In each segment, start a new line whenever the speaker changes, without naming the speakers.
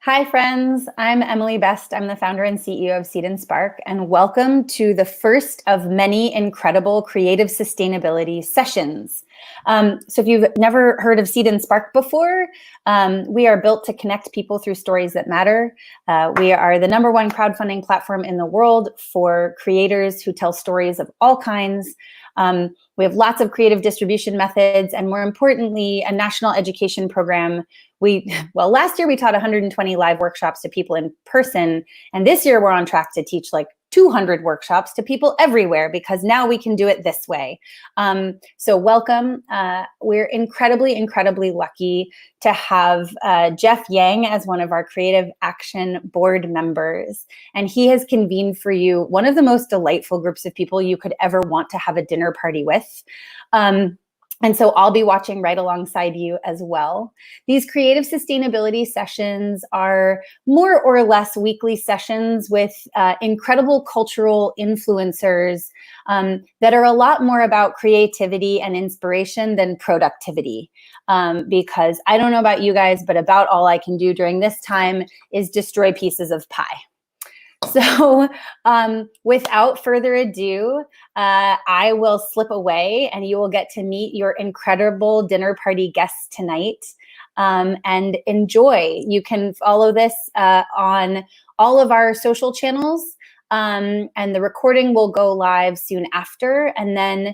Hi, friends. I'm Emily Best. I'm the founder and CEO of Seed&Spark, and welcome to the first of many incredible creative sustainability sessions. So if you've never heard of Seed&Spark before, we are built to connect people through stories that matter. We are the #1 crowdfunding platform in the world for creators who tell stories of all kinds. We have lots of creative distribution methods, and more importantly, a national education program. Last year we taught 120 live workshops to people in person, and this year we're on track to teach like 200 workshops to people everywhere because now we can do it this way. So welcome. We're incredibly lucky to have Jeff Yang as one of our Creative Action Board members. And he has convened for you one of the most delightful groups of people you could ever want to have a dinner party with. And so I'll be watching right alongside you as well. These creative sustainability sessions are more or less weekly sessions with incredible cultural influencers that are a lot more about creativity and inspiration than productivity. Because I don't know about you guys, but about all I can do during this time is destroy pieces of pie. So without further ado, I will slip away and you will get to meet your incredible dinner party guests tonight and enjoy. You can follow this on all of our social channels and the recording will go live soon after. And then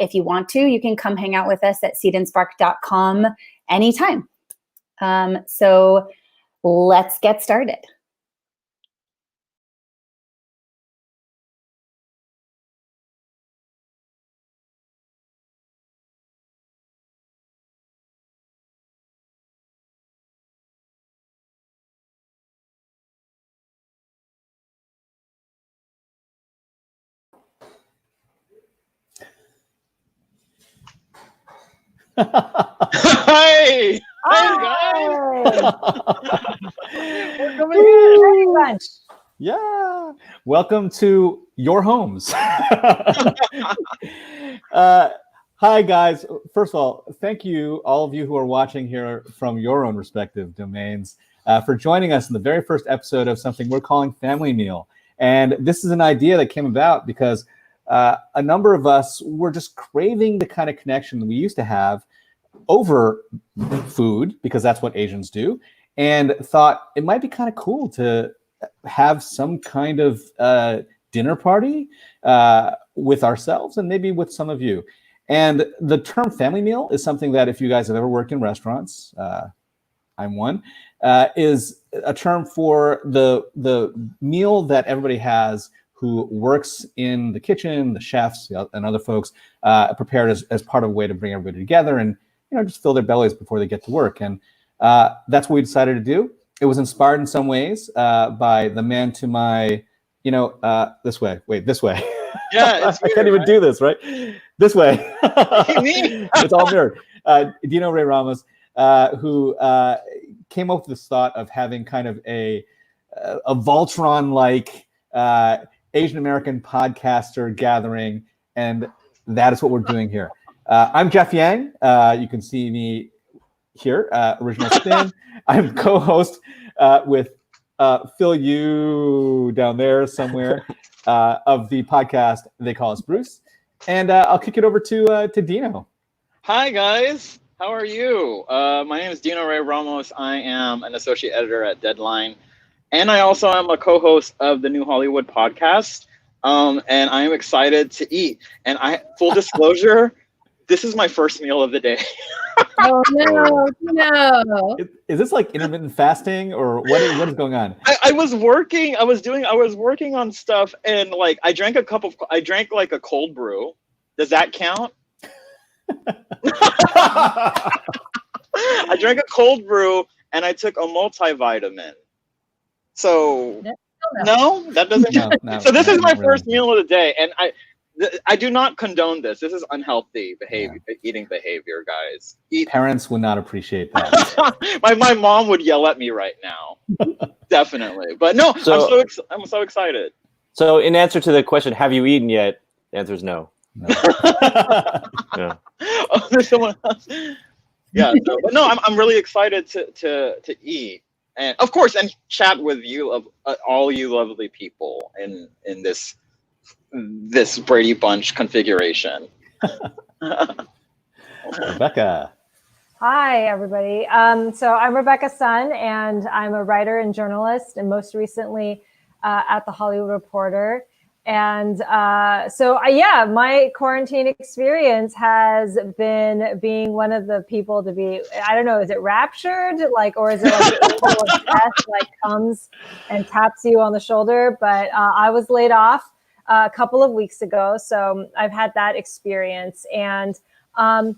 if you want to, you can come hang out with us at seedandspark.com anytime. So let's get started.
Hi! Hi, guys!
Welcome again.
Yeah. Welcome to your homes. Hi, guys. First of all, thank you, all of you who are watching here from your own respective domains, for joining us in the very first episode of something we're calling Family Meal. And this is an idea that came about because a number of us were just craving the kind of connection that we used to have over food, because that's what Asians do, and thought it might be kind of cool to have some kind of dinner party with ourselves and maybe with some of you. And the term family meal is something that if you guys have ever worked in restaurants, I'm one, is a term for the meal that everybody has who works in the kitchen, the chefs and other folks, prepared as part of a way to bring everybody together and just fill their bellies before they get to work. And that's what we decided to do. It was inspired in some ways by the man to my, this way. Wait, this way.
Yeah, it's
I can't even do this, right? This way. It's all mirrored. Dino-Ray Ramos, who came up with this thought of having kind of a Voltron-like Asian American podcaster gathering, and that is what we're doing here. I'm Jeff Yang. You can see me here, Original Spin. I'm co-host with Phil Yu down there somewhere of the podcast They Call Us Bruce. And I'll kick it over to Dino.
Hi, guys. How are you? My name is Dino-Ray Ramos. I am an associate editor at Deadline. And I also am a co-host of the New Hollywood podcast. And I am excited to eat. And full disclosure, this is my first meal of the day.
Oh no!
Is this like intermittent fasting or what is going on?
I was working on stuff, and like I drank like a cold brew. Does that count? I drank a cold brew and I took a multivitamin. So no, that doesn't count.
No,
so this is my first
really.
meal of the day, and I do not condone this. This is unhealthy behavior, eating behavior, guys.
Parents would not appreciate that.
my mom would yell at me right now. Definitely. But no, I'm so excited.
So in answer to the question, have you eaten yet? The answer is no.
Yeah. Oh, there's someone else. Yeah. But no, I'm really excited to eat. and of course, and chat with you, all you lovely people in this Brady Bunch configuration.
Rebecca.
Hi, everybody. So I'm Rebecca Sun, and I'm a writer and journalist, and most recently at The Hollywood Reporter. And my quarantine experience has been being one of the people to be, I don't know, is it raptured? Or is it like the angel of death comes and taps you on the shoulder? But I was laid off a couple of weeks ago, so I've had that experience. And I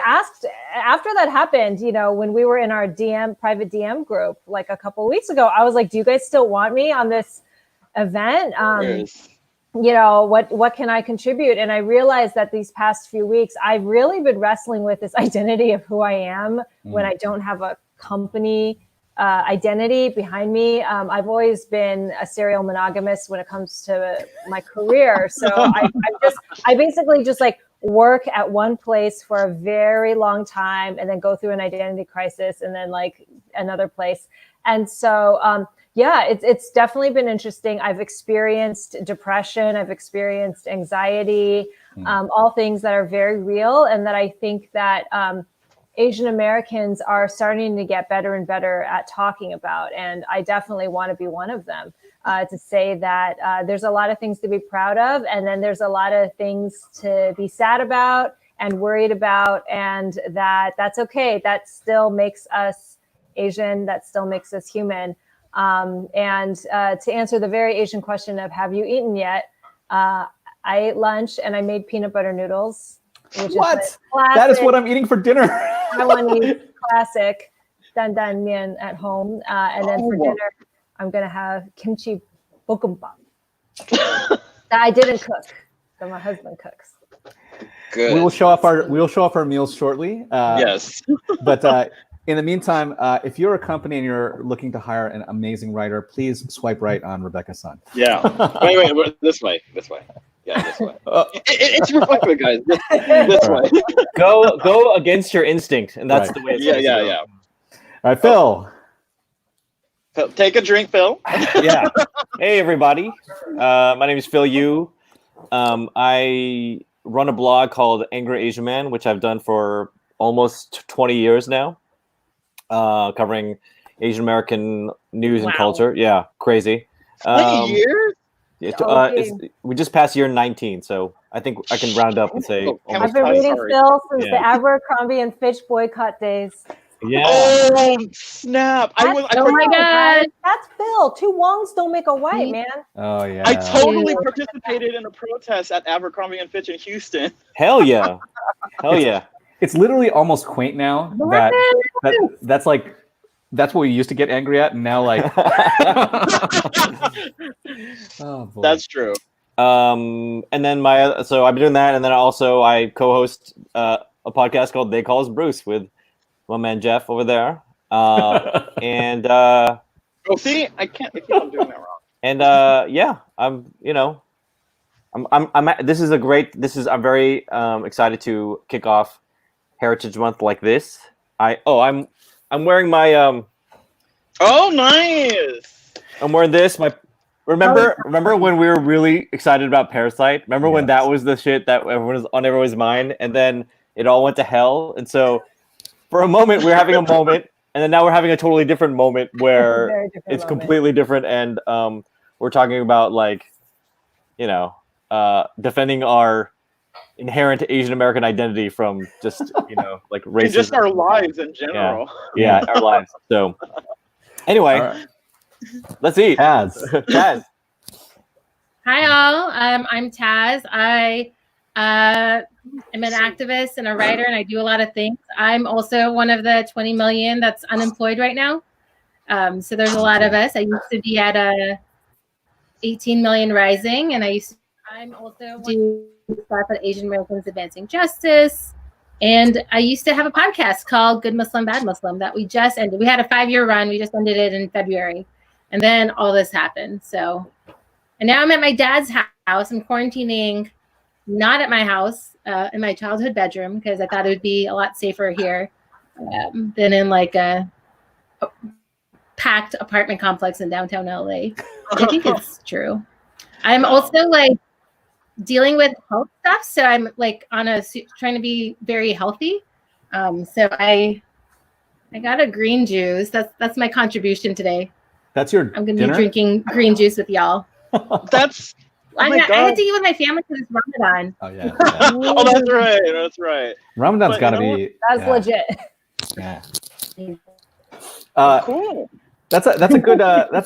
asked after that happened, when we were in our private DM group, like a couple of weeks ago, I was like, do you guys still want me on this event? What can I contribute? And I realized that these past few weeks, I've really been wrestling with this identity of who I am when I don't have a company identity behind me. I've always been a serial monogamist when it comes to my career. So I basically just work at one place for a very long time and then go through an identity crisis and then another place. And so, it's definitely been interesting. I've experienced depression. I've experienced anxiety, all things that are very real. And that I think that Asian Americans are starting to get better and better at talking about. And I definitely want to be one of them. To say that there's a lot of things to be proud of, and then there's a lot of things to be sad about and worried about, and that's okay. That still makes us Asian. That still makes us human. And to answer the very Asian question of have you eaten yet, I ate lunch and I made peanut butter noodles. Which
What?
Is classic,
that is what I'm eating for dinner.
Taiwanese classic dan dan mian at home, and then for dinner, I'm going to have kimchi bokkeumbap that I didn't cook, that my husband cooks.
Good.
We will show off our meals shortly.
Yes.
But in the meantime, if you're a company and you're looking to hire an amazing writer, please swipe right on Rebecca Sun.
Yeah. Wait. This way. Yeah, this way. It's reflective, guys. This way.
Go against your instinct, and that's
Right.
the way. It's
Yeah.
All right, Phil.
Take a drink, Phil.
Yeah. Hey, everybody. My name is Phil Yu. I run a blog called Angry Asian Man, which I've done for almost 20 years now, covering Asian American news and culture. Yeah, crazy.
20 years?
We just passed year 19, so I think I can round up and say.
I've been reading Phil since the Abercrombie and Fitch boycott days.
Yeah.
Oh snap!
Oh my God, that's Phil. Two Wongs don't make a white, man.
Oh yeah.
I totally participated in a protest at Abercrombie and Fitch in Houston.
Hell yeah.
It's literally almost quaint now that's what we used to get angry at, and now oh boy.
That's true.
And then so I've been doing that, and then also I co-host a podcast called They Call Us Bruce with my man Jeff over there. And
see, I can't. I keep on doing that wrong.
And I'm very excited to kick off Heritage Month like this. I'm wearing my
Oh, nice!
I'm wearing this. Remember when we were really excited about Parasite? Remember when that was the shit that everyone was on everyone's mind, and then it all went to hell? And so, for a moment, we were having a moment, and then now we're having a totally different moment where it's completely different, and we're talking about defending our inherent Asian American identity from just racism,
just our lives in general.
Yeah, our lives. So anyway,
right.
Let's eat.
Taz.
Hi all. I'm Taz. I am an activist and a writer, and I do a lot of things. I'm also one of the 20 million that's unemployed right now. So there's a lot of us. I used to be at 18 million rising, and I'm also do stuff at Asian Americans Advancing Justice. And I used to have a podcast called Good Muslim, Bad Muslim that we just ended. We had a 5-year run. We just ended it in February. And then all this happened. So, and now I'm at my dad's house. I'm quarantining, not at my house, in my childhood bedroom, because I thought it would be a lot safer here than in packed apartment complex in downtown LA. I think it's true. I'm also like dealing with health stuff, so I'm like trying to be very healthy. So I got a green juice. That's my contribution today.
That's your
I'm gonna
dinner?
be drinking green juice with y'all.
That's
I had to eat with my family because it's Ramadan.
Oh yeah.
oh, that's right. That's right.
Ramadan's
But
got to
you know
be.
That's legit.
Yeah.
Cool.
That's a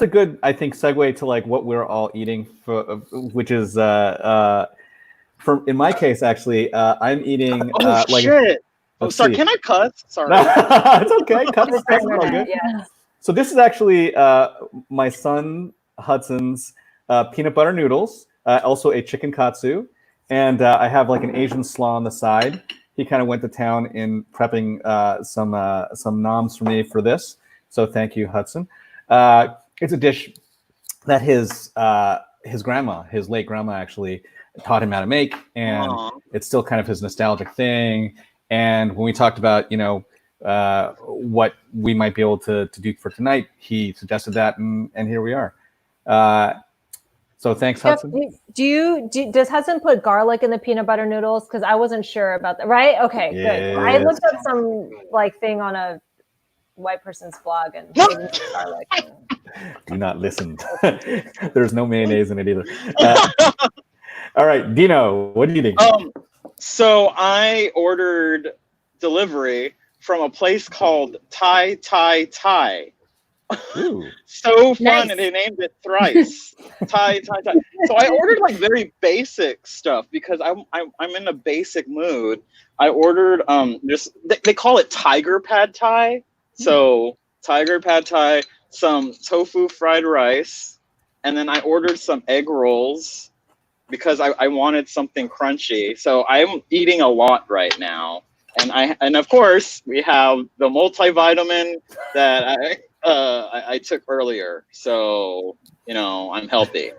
good I think segue to like what we're all eating for, which is in my case actually I'm eating
Oh
like
shit! Oh, sorry.
see.
Can I cuss? Sorry.
It's okay. Cuts is all good.
Yeah.
So this is actually my son Hudson's peanut butter noodles, also a chicken katsu, and I have like an Asian slaw on the side. He kind of went to town in prepping some noms for me for this. So thank you, Hudson. It's a dish that his grandma, his late grandma, actually taught him how to make, and it's still kind of his nostalgic thing. And when we talked about, what we might be able to do for tonight, he suggested that, and here we are. So thanks, Hudson.
Does Hudson put garlic in the peanut butter noodles? Because I wasn't sure about that. Right? Okay,
Yes.
good. I looked up some like thing on a white person's blog and garlic.
Do not listen. There's no mayonnaise in it either. All right, Dino, what are you eating?
So I ordered delivery from a place called Thai. So fun,
Nice.
and they named it thrice. Thai. So I ordered like very basic stuff because I'm in a basic mood. I ordered they call it tiger pad thai. So tiger pad thai, some tofu fried rice, and then I ordered some egg rolls because I wanted something crunchy. So I'm eating a lot right now. And of course we have the multivitamin that I took earlier, so I'm healthy.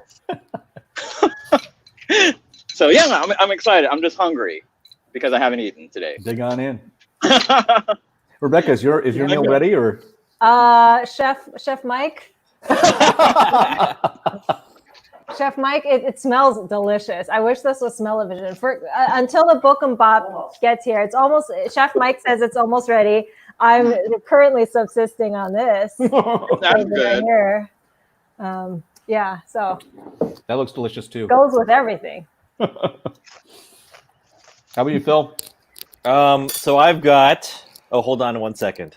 So yeah, I'm excited. I'm just hungry because I haven't eaten today.
Dig on in. Rebecca, is your meal ready or?
Chef Mike. Chef Mike, it smells delicious. I wish this was smell-o-vision. Until the bokkeumbap gets here, it's almost. Chef Mike says it's almost ready. I'm currently subsisting on this.
That's good.
Here. Yeah, so
That looks delicious too.
goes with everything.
How about you, Phil?
So I've got. Oh, hold on 1 second.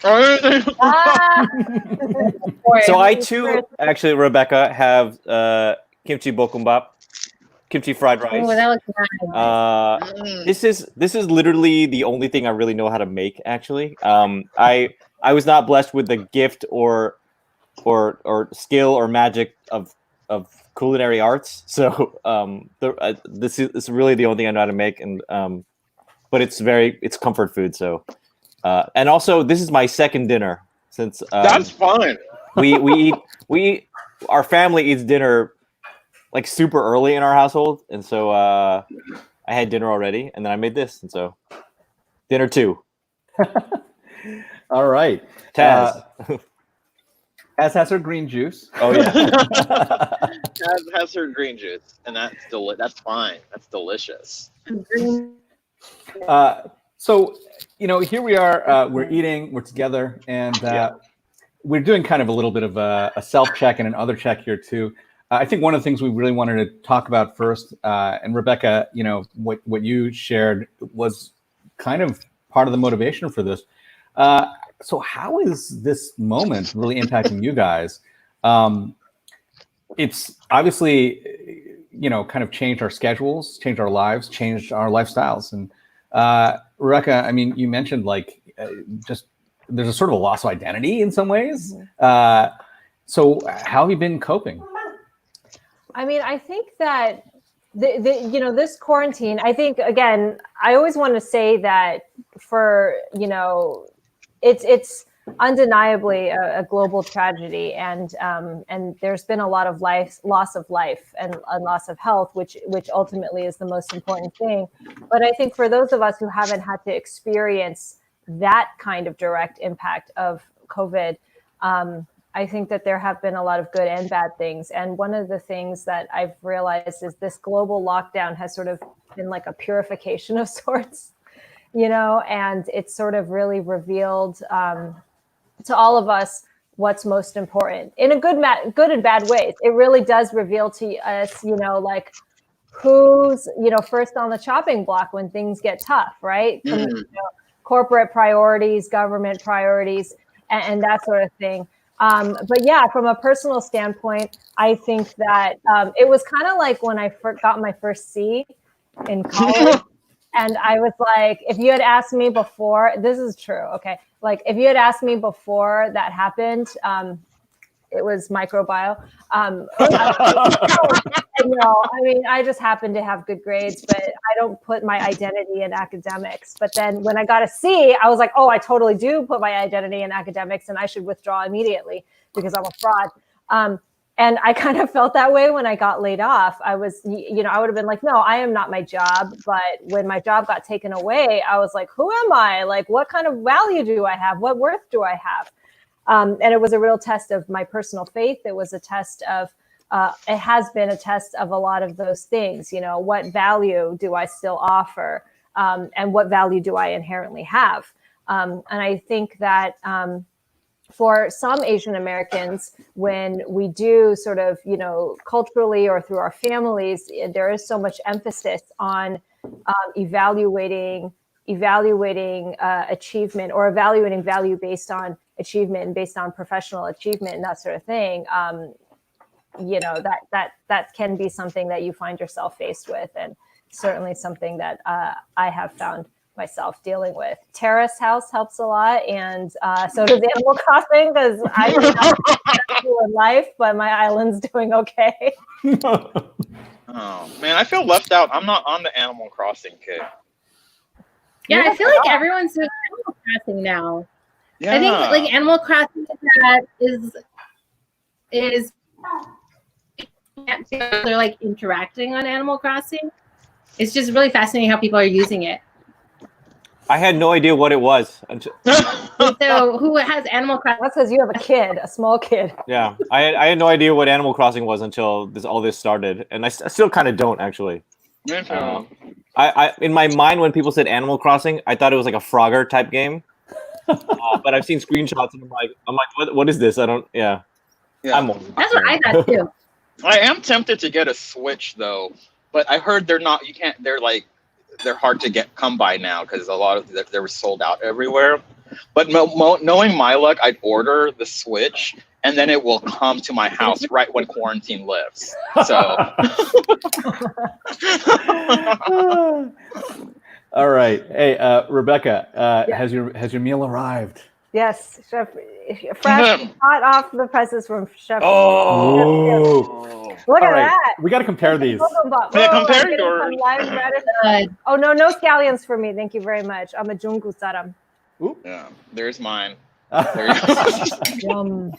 Ah!
So I too, actually, Rebecca, have kimchi bokkeumbap, kimchi fried rice.
Oh, that looks nice.
This is literally the only thing I really know how to make. Actually, I was not blessed with the gift or skill or magic of culinary arts. So this is really the only thing I know how to make, and but it's comfort food. So and also this is my second dinner since
That's fun.
we eat our family eats dinner like super early in our household, and so I had dinner already, and then I made this, and so dinner 2.
All right,
Taz.
As has her green juice.
Oh yeah.
has her green juice, and that's fine. That's delicious.
So here we are. We're eating. We're together, and we're doing kind of a little bit of a self check and an other check here too. I think one of the things we really wanted to talk about first, and Rebecca, what you shared was kind of part of the motivation for this. So how is this moment really impacting you guys? It's obviously, kind of changed our schedules, changed our lives, changed our lifestyles. And Rebecca, I mean, you mentioned just there's a sort of a loss of identity in some ways. So how have you been coping?
I mean, I think that this quarantine, I think, again, I always want to say that for, it's undeniably a global tragedy, and there's been a lot of loss of life and loss of health, which ultimately is the most important thing. But I think for those of us who haven't had to experience that kind of direct impact of COVID, I think that there have been a lot of good and bad things. And one of the things that I've realized is this global lockdown has sort of been like a purification of sorts, and it's sort of really revealed to all of us what's most important in a good and bad ways. It really does reveal to us, like who's, first on the chopping block when things get tough, right? Corporate priorities, government priorities, and that sort of thing. But yeah, from a personal standpoint, I think that it was kind of like when I got my first C in college. And I was like, if you had asked me before, this is true, okay? Like if you had asked me before that happened, it was microbiome. I just happened to have good grades, but I don't put my identity in academics. But then when I got a C, I was like, oh, I totally do put my identity in academics and I should withdraw immediately because I'm a fraud. And I kind of felt that way when I got laid off. I was, I would have been like, no, I am not my job. But when my job got taken away, I was like, who am I? Like, what kind of value do I have? What worth do I have? And it was a real test of my personal faith. It was a test of, it has been a test of a lot of those things. What value do I still offer? And what value do I inherently have? And I think that for some Asian Americans, when we do sort of, culturally or through our families, there is so much emphasis on evaluating achievement or evaluating value based on achievement and based on professional achievement and that sort of thing. That can be something that you find yourself faced with, and certainly something that I have found myself dealing with. Terrace House helps a lot, and so does Animal Crossing, because I don't know what to in life, but my island's doing okay.
Oh man, I feel left out. I'm not on the Animal Crossing kick.
Yeah, I feel like everyone's doing Animal Crossing now. Yeah. I think like Animal Crossing is they're like interacting on Animal Crossing. It's just really fascinating how people are using it.
I had no idea what it was.
So who has Animal Crossing?
That's because you have a kid, a small kid.
Yeah, I had no idea what Animal Crossing was until all this started, and I still kind of don't actually. I in my mind, when people said Animal Crossing, I thought it was like a Frogger type game. But I've seen screenshots and I'm like, what is this? I don't. Yeah.
That's what I thought too.
I am tempted to get a Switch though, but I heard they're not. You can't. They're hard to come by now because a lot of they were sold out everywhere. But knowing my luck, I'd order the Switch and then it will come to my house right when quarantine lifts. So.
All right. Hey, Rebecca, has your meal arrived?
Yes, Chef. Fresh, hot off the presses from Chef.
Oh,
look at that!
We got to compare these.
Compare yours.
Oh no scallions for me. Thank you very much. I'm a Jungkook saram.
Yeah, there's mine.
Yum.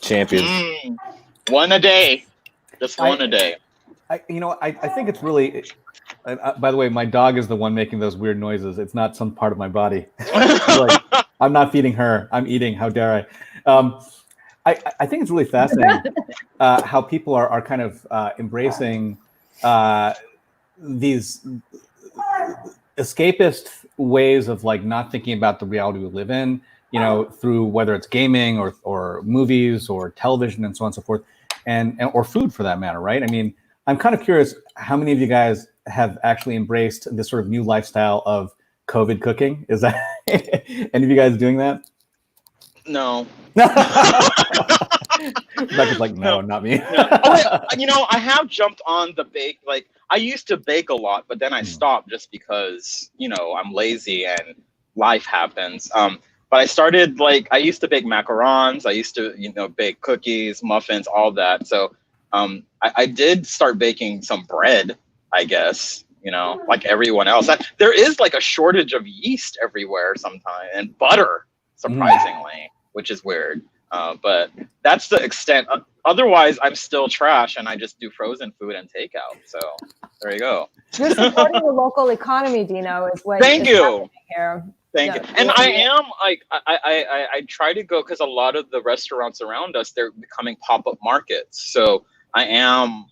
Champions.
One a day, just one a day.
I think it's really. By the way, my dog is the one making those weird noises. It's not some part of my body. Like, I'm not feeding her. I'm eating. How dare I? I think it's really fascinating how people are kind of embracing these escapist ways of like not thinking about the reality we live in, through whether it's gaming or movies or television and so on and so forth, and or food for that matter, right? I mean, I'm kind of curious how many of you guys have actually embraced this sort of new lifestyle of COVID cooking. Is that any of you guys doing that?
No.
Rebecca's like, no, not me.
I have jumped on the bake. Like, I used to bake a lot, but then I stopped just because, I'm lazy and life happens. But I started, I used to bake macarons. I used to, bake cookies, muffins, all that. So I did start baking some bread, I guess, like everyone else. There is like a shortage of yeast everywhere sometimes, and butter, surprisingly, which is weird. But that's the extent. Otherwise, I'm still trash, and I just do frozen food and takeout. So there you go.
You're supporting the local economy, Dino, is what.
Thank you.
Here.
Thank you. And I am like I try to go because a lot of the restaurants around us, they're becoming pop-up markets. So I am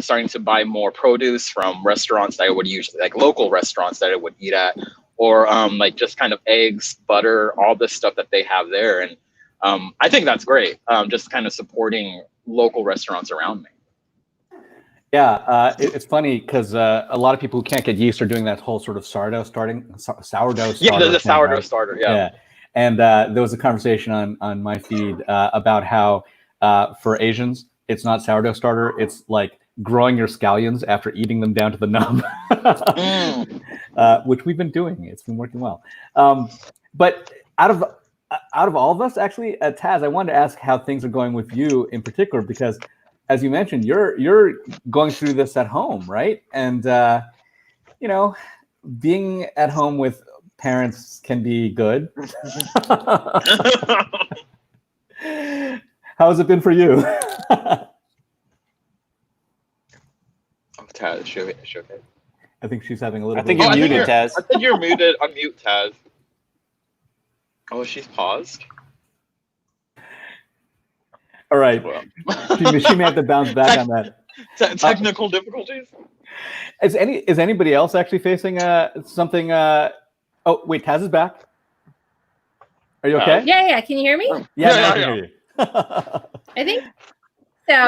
starting to buy more produce from restaurants that I would usually, like local restaurants that I would eat at, or like just kind of eggs, butter, all this stuff that they have there. And I think that's great. Just kind of supporting local restaurants around me.
Yeah, it's funny because a lot of people who can't get yeast are doing that whole sort of sourdough starter.
Yeah, the sourdough
right?
starter. Yeah.
And there was a conversation on my feed about how for Asians, it's not sourdough starter. It's like growing your scallions after eating them down to the nub, which we've been doing. It's been working well. But out of all of us, actually, Taz, I wanted to ask how things are going with you in particular, because as you mentioned, you're going through this at home, right? And you know, being at home with parents can be good. How has it been for you?
Taz, show it.
I think she's having a little.
I think you're muted, Taz.
I think you're muted. Unmute, Taz. Oh, she's paused.
All right.
Well.
she may have to bounce back on that.
Technical difficulties.
Is anybody else actually facing something? Oh wait, Taz is back. Are you okay?
Yeah. Can you hear me?
Yeah, now I can hear you.
I think so.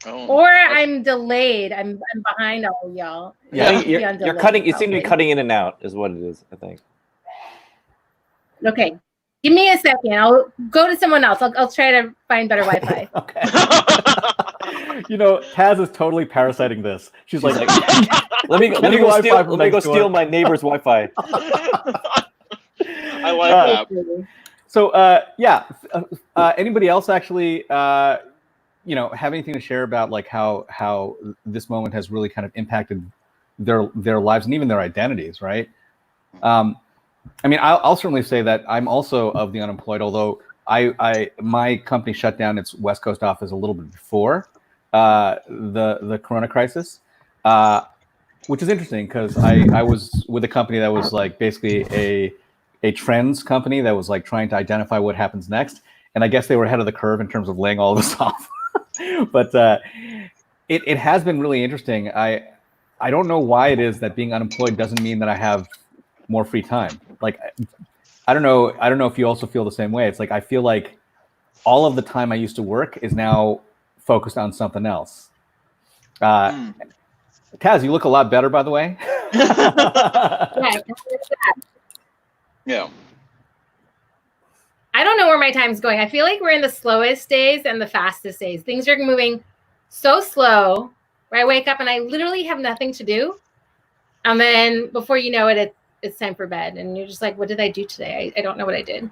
Or I'm delayed. I'm behind all of y'all.
Yeah, I think you're cutting. You seem to be cutting in and out, is what it is, I think.
Okay, give me a second. I'll go to someone else. I'll try to find better Wi-Fi.
Okay. You know, Taz is totally parasiting this. She's like,
let me go steal my neighbor's Wi-Fi.
I like that.
So yeah, anybody else actually you know, have anything to share about like how this moment has really kind of impacted their lives and even their identities, right? I mean, I'll certainly say that I'm also of the unemployed, although my company shut down its West Coast office a little bit before the Corona crisis, which is interesting because I was with a company that was like basically a trends company that was like trying to identify what happens next, and I guess they were ahead of the curve in terms of laying all of this off. But it has been really interesting. I don't know why it is that being unemployed doesn't mean that I have more free time. Like, I don't know if you also feel the same way. It's like I feel like all of the time I used to work is now focused on something else. Taz, you look a lot better, by the way.
Yeah.
I don't know where my time's going. I feel like we're in the slowest days and the fastest days. Things are moving so slow where I wake up and I literally have nothing to do. And then before you know it, it's time for bed. And you're just like, what did I do today? I don't know what I did.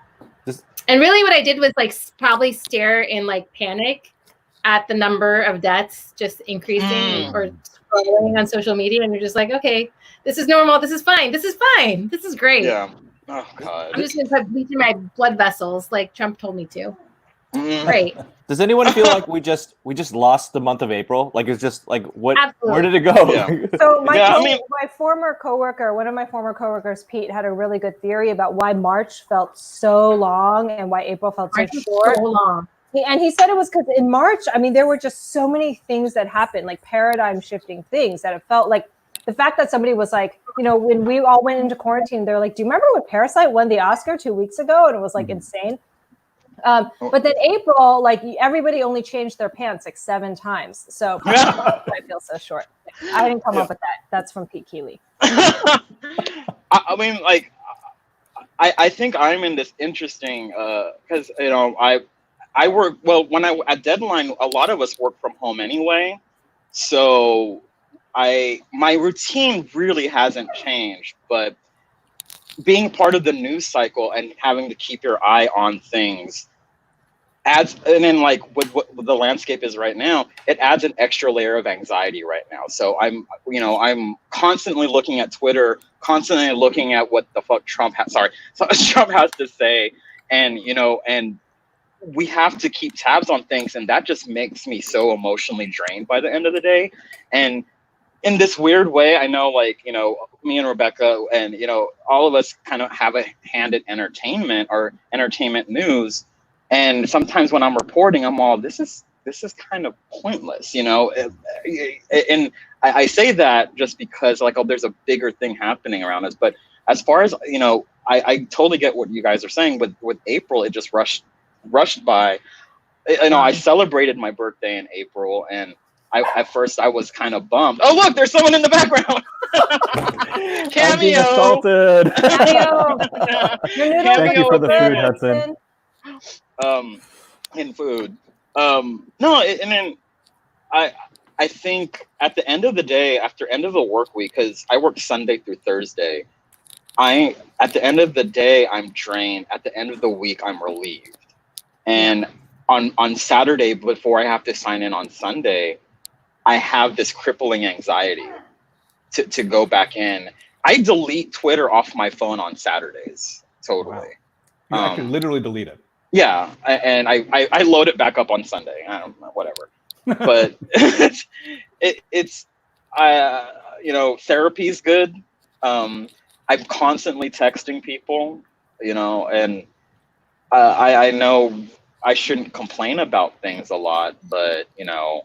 And really what I did was like probably stare in like panic at the number of deaths just increasing or scrolling on social media. And you're just like, okay, this is normal. This is fine. This is fine. This is great.
Yeah. Oh God.
I'm just gonna put bleach in my blood vessels like Trump told me to. Great.
Does anyone feel like we just lost the month of April? Like it's just like what?
Absolutely.
Where did it go?
Yeah.
So my former coworker, one of my former coworkers, Pete, had a really good theory about why March felt so long and why April felt so short.
So long.
And he said it was because in March, I mean, there were just so many things that happened, like paradigm shifting things that it felt like the fact that somebody was like, you know, when we all went into quarantine, they're like, do you remember when Parasite won the Oscar 2 weeks ago? And it was like insane. But then April, like everybody only changed their pants like 7 times. So I feel so short. I didn't come up with that. That's from Pete Keeley.
I mean, like, I think I'm in this interesting, because, you know, I work, well, at Deadline, a lot of us work from home anyway. So my routine really hasn't changed, but being part of the news cycle and having to keep your eye on things adds, and then like what the landscape is right now, it adds an extra layer of anxiety right now. So I'm constantly looking at Twitter, constantly looking at what the fuck Trump has to say, and we have to keep tabs on things, and that just makes me so emotionally drained by the end of the day. And in this weird way, I know, like, you know, me and Rebecca and, you know, all of us kind of have a hand in entertainment or entertainment news. And sometimes when I'm reporting, I'm all, this is kind of pointless, you know? And I say that just because, like, oh, there's a bigger thing happening around us. But as far as, you know, I totally get what you guys are saying. With April, it just rushed by. You know, I celebrated my birthday in April, and at first I was kind of bummed. Oh, look, there's someone in the background. Cameo.
I'm being assaulted.
Cameo.
Thank you for the food, Hudson.
In food. No, and then I think at the end of the day, after end of the work week, because I work Sunday through Thursday, at the end of the day, I'm drained. At the end of the week, I'm relieved. And on Saturday, before I have to sign in on Sunday, I have this crippling anxiety to go back in. I delete Twitter off my phone on Saturdays. Totally.
Wow. You can literally delete it.
Yeah, and I load it back up on Sunday. I don't know, whatever. But it's you know, therapy's good. I'm constantly texting people, you know, and I know I shouldn't complain about things a lot, but, you know,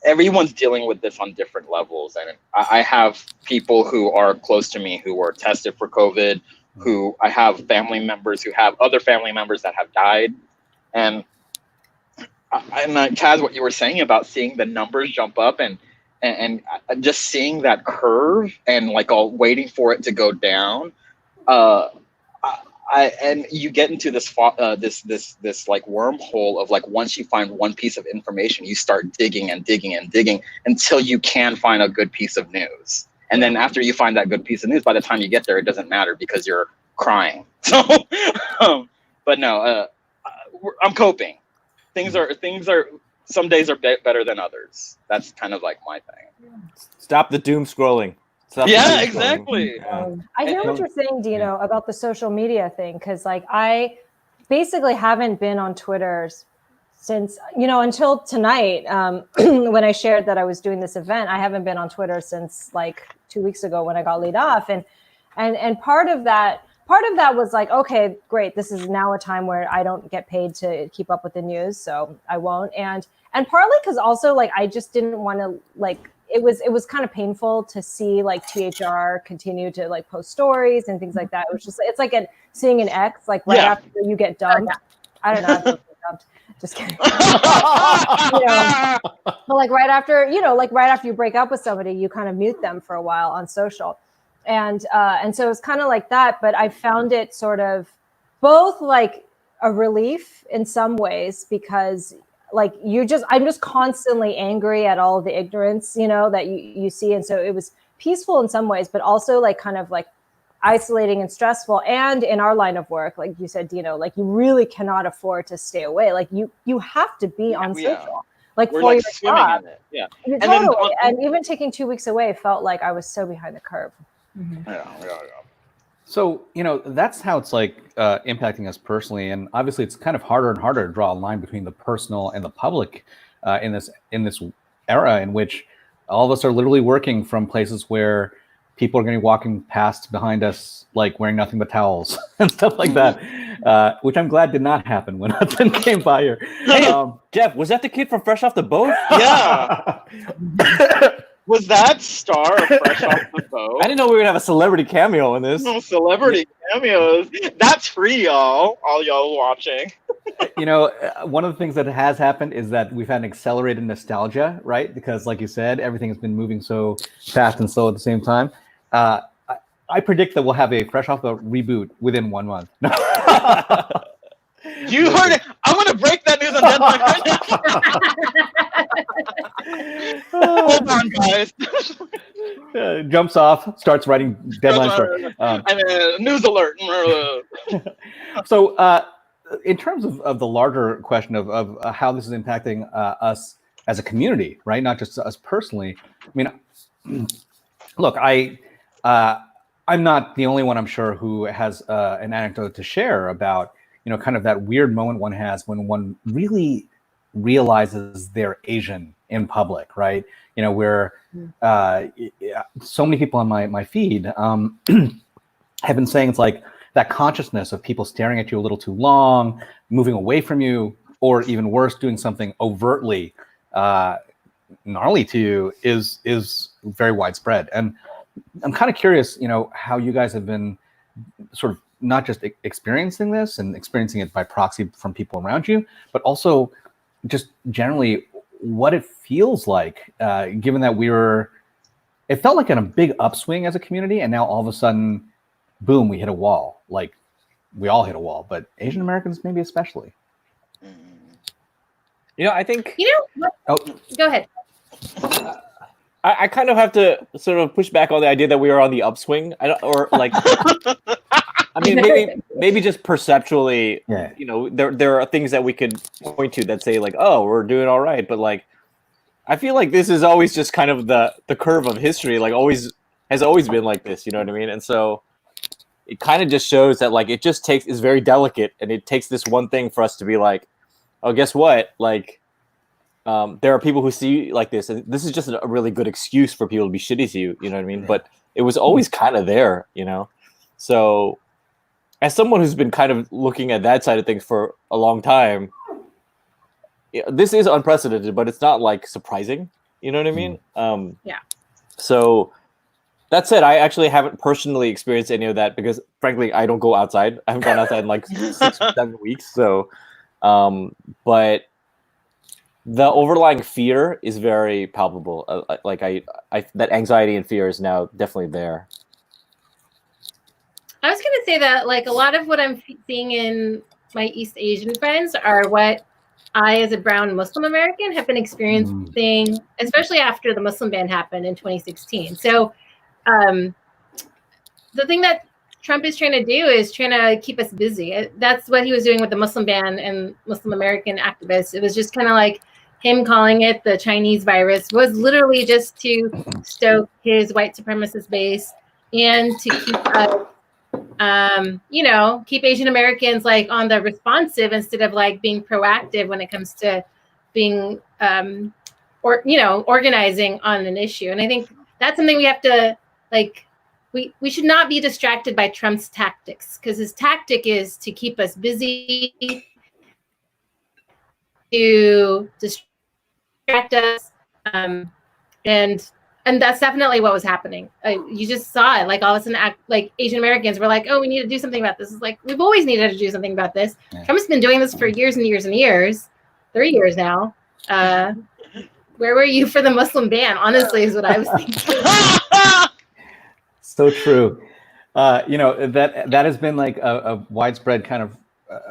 everyone's dealing with this on different levels. And I have people who are close to me who were tested for COVID, who I have family members who have other family members that have died. And Taz, what you were saying about seeing the numbers jump up and just seeing that curve and like all waiting for it to go down, and you get into this like wormhole of like, once you find one piece of information, you start digging and digging and digging until you can find a good piece of news. And then after you find that good piece of news, by the time you get there, it doesn't matter because you're crying. So, but no, I'm coping. Things are. Some days are better than others. That's kind of like my thing.
Stop the doom scrolling.
Yeah, exactly.
I hear what you're saying, Dino, about the social media thing, because like I basically haven't been on Twitter since, you know, until tonight, when I shared that I was doing this event. I haven't been on Twitter since like 2 weeks ago when I got laid off, and part of that was like, okay, great, this is now a time where I don't get paid to keep up with the news, so I won't, and partly because also like I just didn't want to, like, it was kind of painful to see like THR continue to like post stories and things like that. It was just, it's like seeing an ex like right after you get dumped. I don't know. I get dumped. Just kidding. You know, but like right after you break up with somebody, you kind of mute them for a while on social, and so it's kind of like that. But I found it sort of both like a relief in some ways, because like I'm just constantly angry at all of the ignorance, you know, that you see. And so it was peaceful in some ways, but also like kind of like isolating and stressful. And in our line of work, like you said, Dino, like you really cannot afford to stay away. Like you have to be on social, like
we're
for
like
your
swimming
job.
in it. Yeah.
Totally. And even taking 2 weeks away felt like I was so behind the curve.
Mm-hmm.
Yeah.
So, you know, that's how it's like impacting us personally. And obviously it's kind of harder and harder to draw a line between the personal and the public in this era in which all of us are literally working from places where people are going to be walking past behind us, like wearing nothing but towels and stuff like that, which I'm glad did not happen when Hudson came by here.
Hey, Jeff, was that the kid from Fresh Off the Boat?
Yeah. Was that Star fresh off the boat?
I didn't know we were gonna have a celebrity cameo in this.
No celebrity cameos. That's free, y'all. All y'all watching.
You know, one of the things that has happened is that we've had an accelerated nostalgia, right? Because, like you said, everything has been moving so fast and slow at the same time. I predict that we'll have a Fresh Off the reboot within 1 month.
You heard it. I'm going to break that news on Deadline right now. Hold on, guys.
Jumps off, starts writing Deadline story.
News alert.
So in terms of the larger question of how this is impacting us as a community, right? Not just us personally. I mean, look, I'm not the only one, I'm sure, who has an anecdote to share about, kind of that weird moment one has when one really realizes they're Asian in public, right? Where so many people on my feed have been saying it's like that consciousness of people staring at you a little too long, moving away from you, or even worse, doing something overtly gnarly to you is very widespread. And I'm kind of curious, how you guys have been sort of not just experiencing this and experiencing it by proxy from people around you, but also just generally what it feels like, given that it felt like in a big upswing as a community, and now all of a sudden, boom, we hit a wall. Like, we all hit a wall, but Asian Americans maybe especially.
I think...
Oh. Go ahead.
I kind of have to sort of push back on the idea that we are on the upswing. I mean, maybe just perceptually, there are things that we could point to that say like, oh, we're doing all right. But like, I feel like this is always just kind of the curve of history, like has always been like this. You know what I mean? And so it kind of just shows that like, is very delicate, and it takes this one thing for us to be like, oh, guess what? Like, there are people who see you like this, and this is just a really good excuse for people to be shitty to you. You know what I mean? But it was always kind of there, So as someone who's been kind of looking at that side of things for a long time, this is unprecedented, but it's not like surprising. You know what I mean?
Yeah.
So that said, I actually haven't personally experienced any of that because, frankly, I don't go outside. I haven't gone outside in like 6 or 7 weeks. So, but the overlying fear is very palpable. That anxiety and fear is now definitely there.
I was going to say that like a lot of what I'm seeing in my East Asian friends are what I, as a brown Muslim American, have been experiencing, especially after the Muslim ban happened in 2016. So the thing that Trump is trying to do is trying to keep us busy. That's what he was doing with the Muslim ban and Muslim American activists. It was just kind of like him calling it the Chinese virus was literally just to stoke his white supremacist base and to keep us keep Asian Americans like on the responsive instead of like being proactive when it comes to being, organizing on an issue. And I think that's something we have to like, we should not be distracted by Trump's tactics, because his tactic is to keep us busy, to distract us. And that's definitely what was happening. You just saw it. Like all of a sudden, like Asian Americans were like, "Oh, we need to do something about this." It's like we've always needed to do something about this. Yeah. Trump's been doing this for years and years and years, 3 years now. Where were you for the Muslim ban? Honestly, is what I was thinking.
So true. That has been like a widespread kind of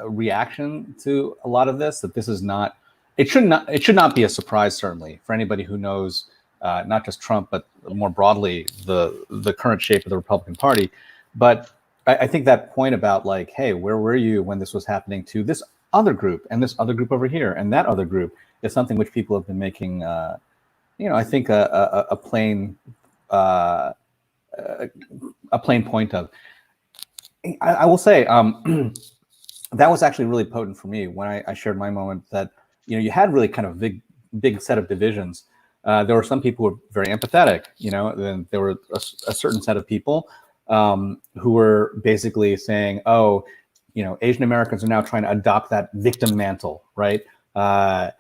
reaction to a lot of this. That this is not. It should not be a surprise, certainly, for anybody who knows. Not just Trump, but more broadly, the current shape of the Republican Party. But I think that point about like, hey, where were you when this was happening to this other group and this other group over here and that other group is something which people have been making, I think a plain point of. I will say that was actually really potent for me when I shared my moment that, you had really kind of big set of divisions. There were some people who were very empathetic, then there were a certain set of people who were basically saying, oh, Asian Americans are now trying to adopt that victim mantle, right? Or,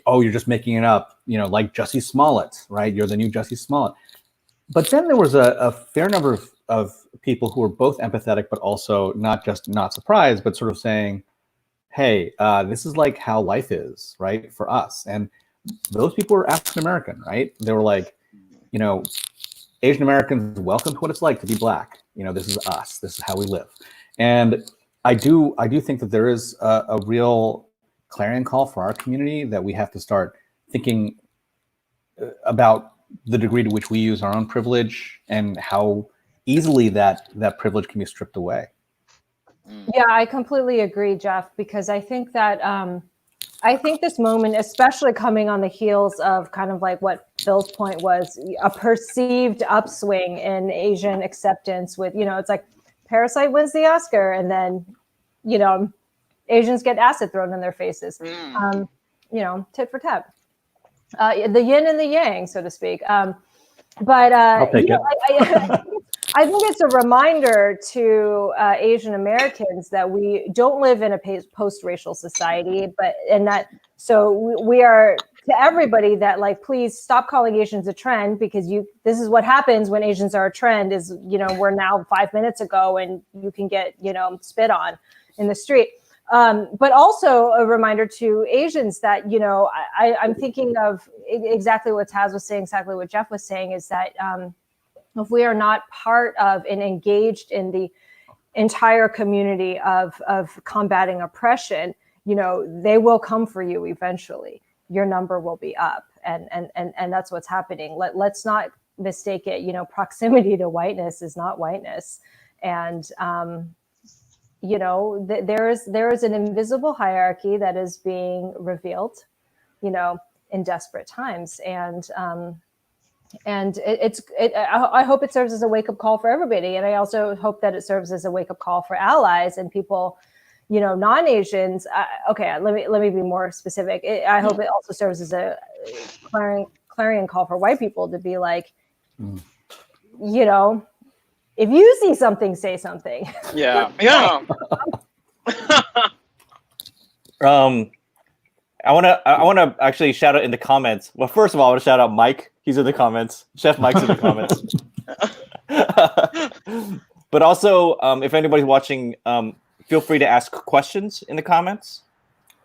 oh, you're just making it up, like Jussie Smollett, right? You're the new Jussie Smollett. But then there was a fair number of people who were both empathetic, but also not surprised, but sort of saying, hey, this is like how life is, right, for us. And those people were African American, right? They were like, Asian Americans, welcome to what it's like to be Black. This is us. This is how we live. And I do think that there is a real clarion call for our community that we have to start thinking about the degree to which we use our own privilege and how easily that privilege can be stripped away.
Yeah, I completely agree, Jeff, because I think that I think this moment, especially coming on the heels of kind of like what Phil's point was, a perceived upswing in Asian acceptance with, it's like Parasite wins the Oscar and then Asians get acid thrown in their faces. Tit for tat. The yin and the yang, so to speak.
I'll take it.
I think it's a reminder to Asian Americans that we don't live in a post-racial society, so we are to everybody that, like, please stop calling Asians a trend, because this is what happens when Asians are a trend is, we're now 5 minutes ago and you can get, spit on in the street. But also a reminder to Asians that, I'm thinking of exactly what Taz was saying, exactly what Jeff was saying, is that if we are not part of and engaged in the entire community of combating oppression, they will come for you eventually. Your number will be up. And that's what's happening. Let's not mistake it. Proximity to whiteness is not whiteness. And, there is an invisible hierarchy that is being revealed, in desperate times. And I hope it serves as a wake-up call for everybody. And I also hope that it serves as a wake-up call for allies and people, non-Asians. Let me be more specific. I hope it also serves as a clarion call for white people to be like, if you see something, say something.
Yeah.
I want to actually shout out in the comments. Well, first of all, I want to shout out Mike. He's in the comments. Chef Mike's in the comments. But also, if anybody's watching, feel free to ask questions in the comments,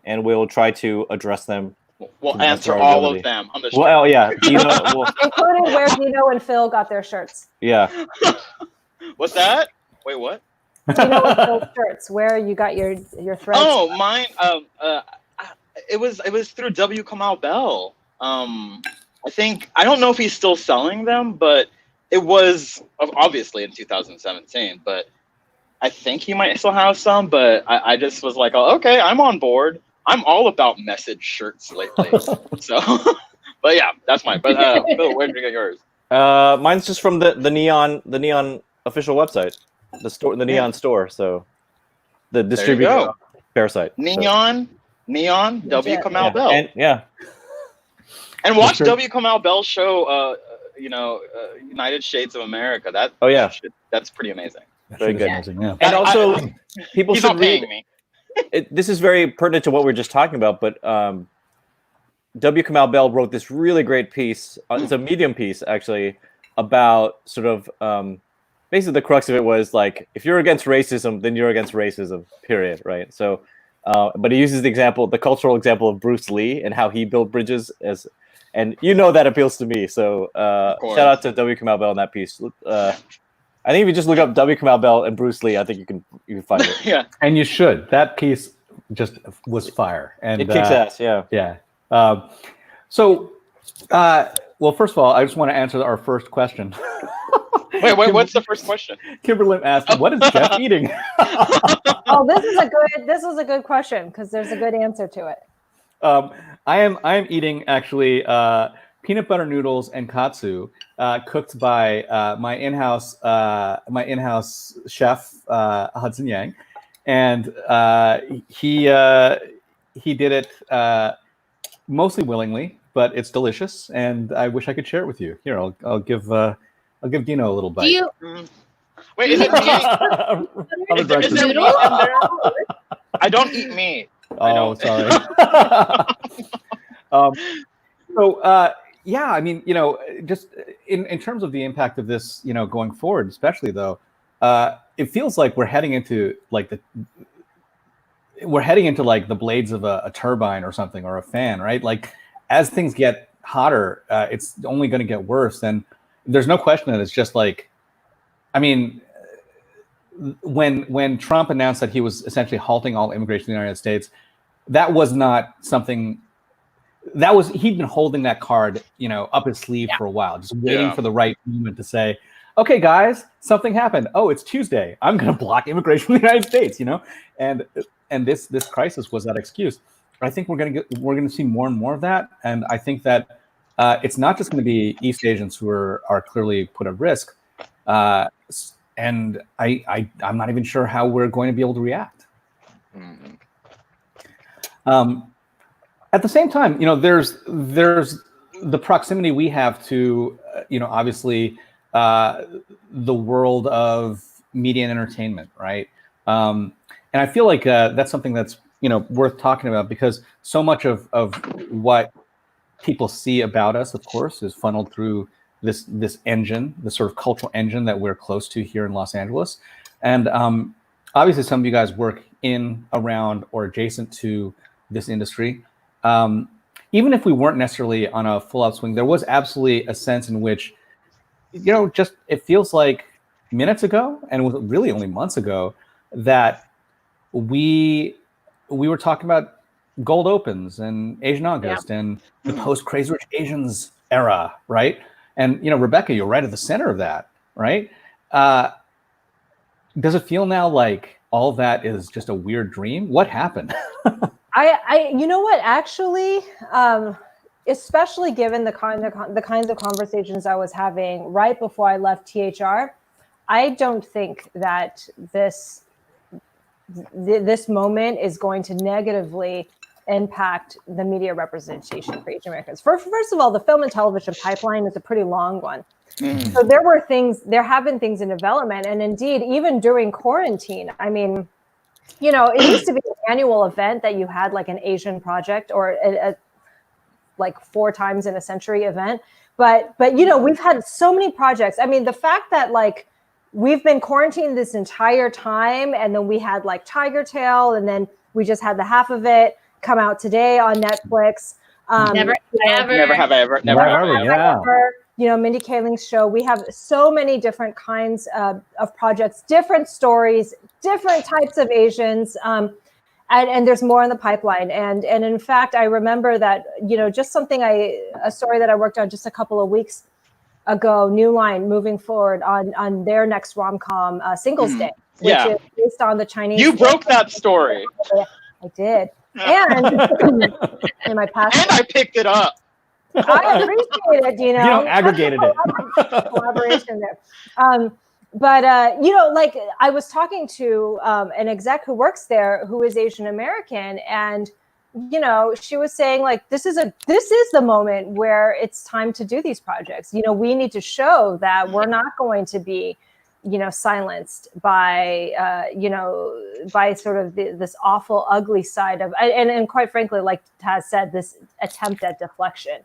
and we'll try to address them.
We'll answer all of them on the show.
Well, yeah.
Including where Dino and Phil got their shirts.
Yeah.
What's that? Wait, what?
Dino and Phil's shirts, where you got your threads.
Oh, mine. It was through W. Kamau Bell. I don't know if he's still selling them, but it was obviously in 2017. But I think he might still have some. But I just was like, oh, okay, I'm on board. I'm all about message shirts lately. So, but yeah, that's mine. But Phil, where did you get yours?
Mine's just from the Neon official website, the store, the Neon store. So the distributor Parasite.
Neon W. Kamau Bell. And watch W. Kamau Bell's show. United Shades of America. That's pretty amazing.
Very good.
Amazing, yeah.
And also, people should read.
Me.
This is very pertinent to what we are just talking about, but W. Kamau Bell wrote this really great piece. It's a Medium piece, actually, about sort of basically the crux of it was like, if you're against racism, then you're against racism, period, right? So, but he uses the cultural example of Bruce Lee and how he built bridges and that appeals to me. So shout out to W. Kamau Bell in that piece. I think if you just look up W. Kamau Bell and Bruce Lee, I think you can find it.
Yeah, and you should. That piece just was fire, and
it kicks ass. Yeah,
yeah. Well, first of all, I just want to answer our first question.
Wait, what's the first question?
Kimberly asked, "What is Jeff eating?"
Oh, this is a good question because there's a good answer to it.
I am eating actually peanut butter noodles and katsu, cooked by my in-house chef Hudson Yang, and he did it mostly willingly, but it's delicious, and I wish I could share it with you. Here, I'll give Dino a little bite.
Do you?
Wait, is it meat? Is there meat in there? I don't eat meat.
Oh, sorry. Yeah, I mean, just in terms of the impact of this, going forward, especially though, it feels like we're heading into like the blades of a turbine or something, or a fan, right? Like as things get hotter, it's only going to get worse. And there's no question that it's just like, I mean, when Trump announced that he was essentially halting all immigration in the United States, that was not something. He'd been holding that card, up his sleeve for a while, just waiting for the right moment to say, okay, guys, something happened. Oh, it's Tuesday. I'm going to block immigration from the United States, and this crisis was that excuse. I think we're going to see more and more of that. And I think that it's not just going to be East Asians who are clearly put at risk. And I'm not even sure how we're going to be able to react. At the same time, there's the proximity we have to, obviously the world of media and entertainment, right? And I feel like that's something that's worth talking about, because so much of what people see about us, of course, is funneled through this engine, this sort of cultural engine that we're close to here in Los Angeles. And obviously some of you guys work in, around, or adjacent to this industry. Even if we weren't necessarily on a full upswing, there was absolutely a sense in which, just it feels like minutes ago, and it was really only months ago, that we were talking about Gold Opens and Asian August and the post Crazy Rich Asians era, right? And Rebecca, you're right at the center of that, right? Does it feel now like all that is just a weird dream? What happened?
You know what, actually, especially given the kinds of conversations I was having right before I left THR, I don't think that this moment is going to negatively impact the media representation for Asian Americans. First of all, the film and television pipeline is a pretty long one. So there have been things in development, and indeed, even during quarantine, I mean, it used to be an annual event that you had like an Asian project, or a like 4 times in a century event. But we've had so many projects. I mean, the fact that like we've been quarantined this entire time, and then we had like Tiger Tail, and then we just had the half of it come out today on Netflix.
Never
have I ever.
Yeah.
Mindy Kaling's show. We have so many different kinds of projects, different stories, different types of Asians, and there's more in the pipeline. And in fact, I remember that just a story that I worked on just a couple of weeks ago. New Line moving forward on their next rom-com, Singles Day, which is based on the Chinese.
You broke that story.
I did, and in my past,
and I picked it up.
I appreciate it, Dino.
Aggregated it.
Collaboration there. But like I was talking to an exec who works there who is Asian American, and she was saying like this is the moment where it's time to do these projects. We need to show that we're not going to be silenced by by sort of this awful, ugly side of, and quite frankly, like Taz said, this attempt at deflection.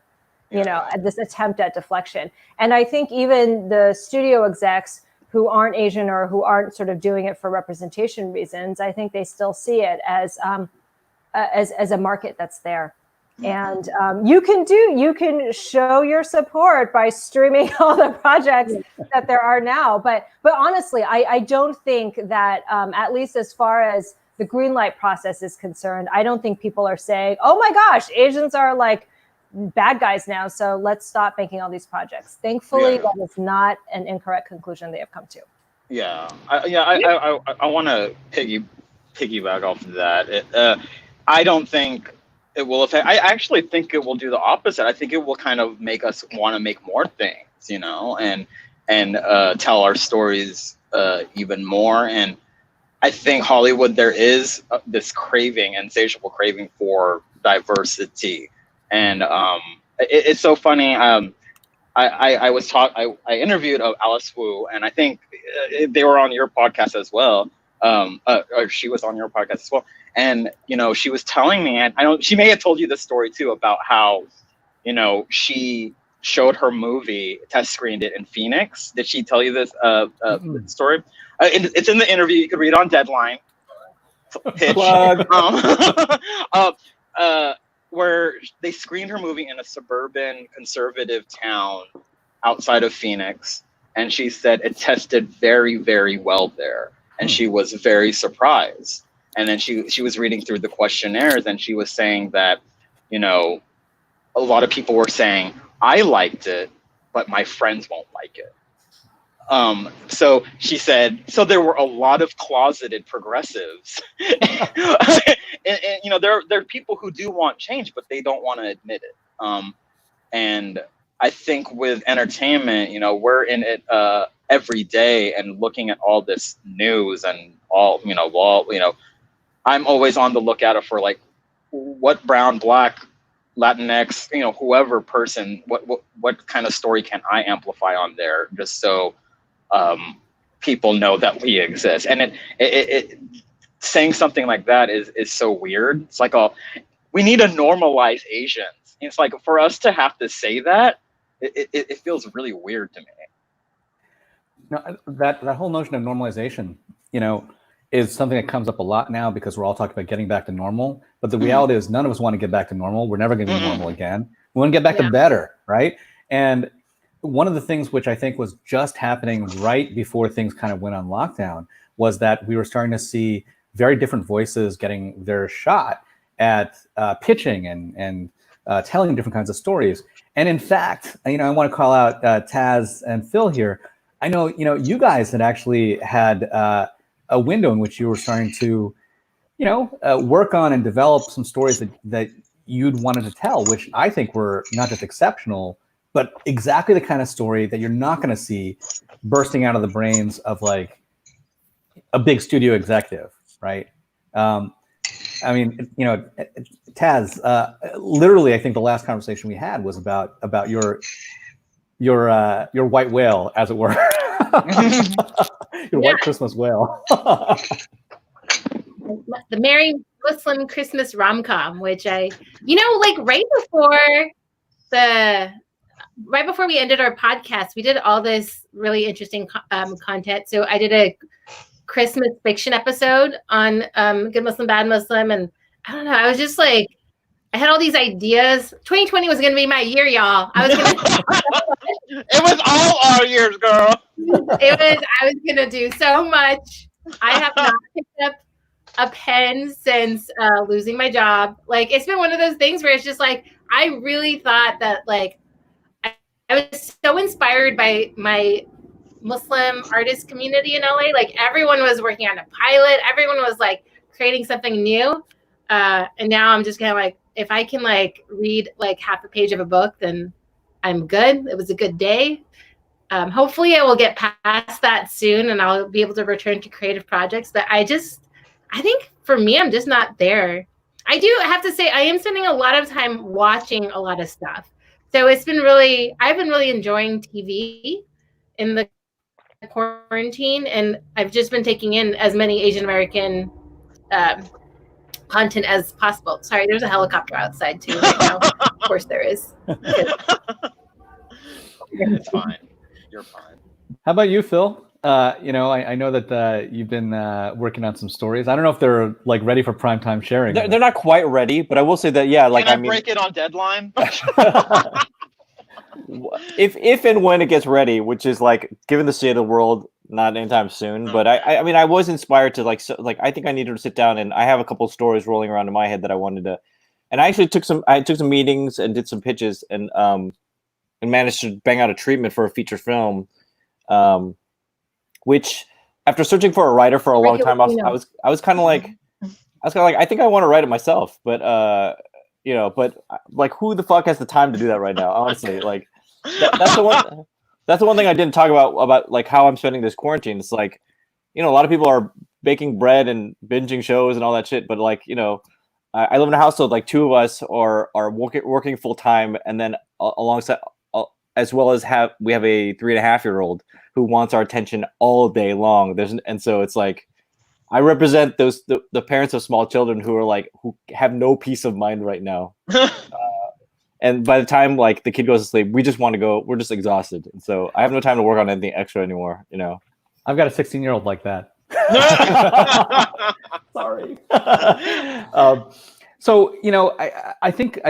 This attempt at deflection. And I think even the studio execs who aren't Asian or who aren't sort of doing it for representation reasons, I think they still see it as a market that's there. And you can show your support by streaming all the projects that there are now. But honestly, I don't think that, at least as far as the green light process is concerned, I don't think people are saying, oh my gosh, Asians are like bad guys now, so let's stop making all these projects. Thankfully, that is not an incorrect conclusion they have come to.
I want to piggyback off of that. I don't think it will affect. I actually think it will do the opposite. I think it will kind of make us want to make more things, and tell our stories even more. And I think Hollywood, there is this craving, insatiable craving for diversity. And it's so funny. I interviewed Alice Wu, and I think they were on your podcast as well. Or she was on your podcast as well. And she was telling me, and she may have told you this story too, about how she showed her movie, test screened it in Phoenix. Did she tell you this story? It's in the interview. You could read on Deadline. Pitch. Where they screened her movie in a suburban conservative town outside of Phoenix, and she said it tested very, very well there, and she was very surprised. And then she was reading through the questionnaires, and she was saying that a lot of people were saying, I liked it, but my friends won't like it. So she said, so there were a lot of closeted progressives. and there are people who do want change, but they don't want to admit it. And I think with entertainment, we're in it every day and looking at all this news and all, I'm always on the lookout for like what brown, black, Latinx, whoever person, what kind of story can I amplify on there, just so people know that we exist. And it saying something like that is so weird. It's like, we need to normalize Asians. It's like, for us to have to say that, it feels really weird to me.
No, that whole notion of normalization, is something that comes up a lot now because we're all talking about getting back to normal. But the reality is none of us want to get back to normal. We're never going to be normal again. We want to get back to better, right? And one of the things which I think was just happening right before things kind of went on lockdown was that we were starting to see very different voices getting their shot at pitching and telling different kinds of stories. And in fact, I want to call out Taz and Phil here. I know, you guys had actually had a window in which you were starting to, work on and develop some stories that you'd wanted to tell, which I think were not just exceptional, but exactly the kind of story that you're not going to see bursting out of the brains of like a big studio executive, right? I mean, Taz, literally, I think the last conversation we had was about your white whale, as it were. Your white Christmas whale.
The Merry Muslim Christmas rom-com, which I, like right before we ended our podcast, we did all this really interesting content. So I did a Christmas fiction episode on Good Muslim, Bad Muslim, and I don't know, I was just like, I had all these ideas. 2020 was going to be my year, y'all.
It was all our years, girl.
I was going to do so much. I have not picked up a pen since losing my job. Like, it's been one of those things where it's just like, I really thought that, like, I was so inspired by my Muslim artist community in LA. Like, everyone was working on a pilot. Everyone was like creating something new. And now I'm just kind of like, if I can like read like half a page of a book, then I'm good. It was a good day. Hopefully I will get past that soon and I'll be able to return to creative projects. But I think for me, I'm just not there. I do have to say, I am spending a lot of time watching a lot of stuff. So I've been really enjoying TV in the quarantine. And I've just been taking in as many Asian American content as possible. Sorry, there's a helicopter outside too right now. Of course there is.
It's fine. You're fine.
How about you, Phil? I know that you've been working on some stories. I don't know if they're like ready for primetime sharing.
They're not quite ready, but I will say that
Can I break it on deadline?
if and when it gets ready, which is like given the state of the world, not anytime soon. But I mean, I was inspired to I think I needed to sit down, and I have a couple of stories rolling around in my head that I wanted to. And I actually took some meetings and did some pitches, and managed to bang out a treatment for a feature film, which after searching for a writer for a long time, I was kind of like, I think I want to write it myself, but but like, who the fuck has the time to do that right now? Honestly, like that's the one. That's the one thing I didn't talk about like how I'm spending this quarantine. It's like, a lot of people are baking bread and binging shows and all that shit, but like, I live in a household, like two of us are working full time, and then alongside, as well as we have a 3.5-year-old who wants our attention all day long. And so it's like, I represent the parents of small children who have no peace of mind right now. And by the time like the kid goes to sleep, we just want to go. We're just exhausted, and so I have no time to work on anything extra anymore.
I've got a 16-year-old like that. Sorry. So I think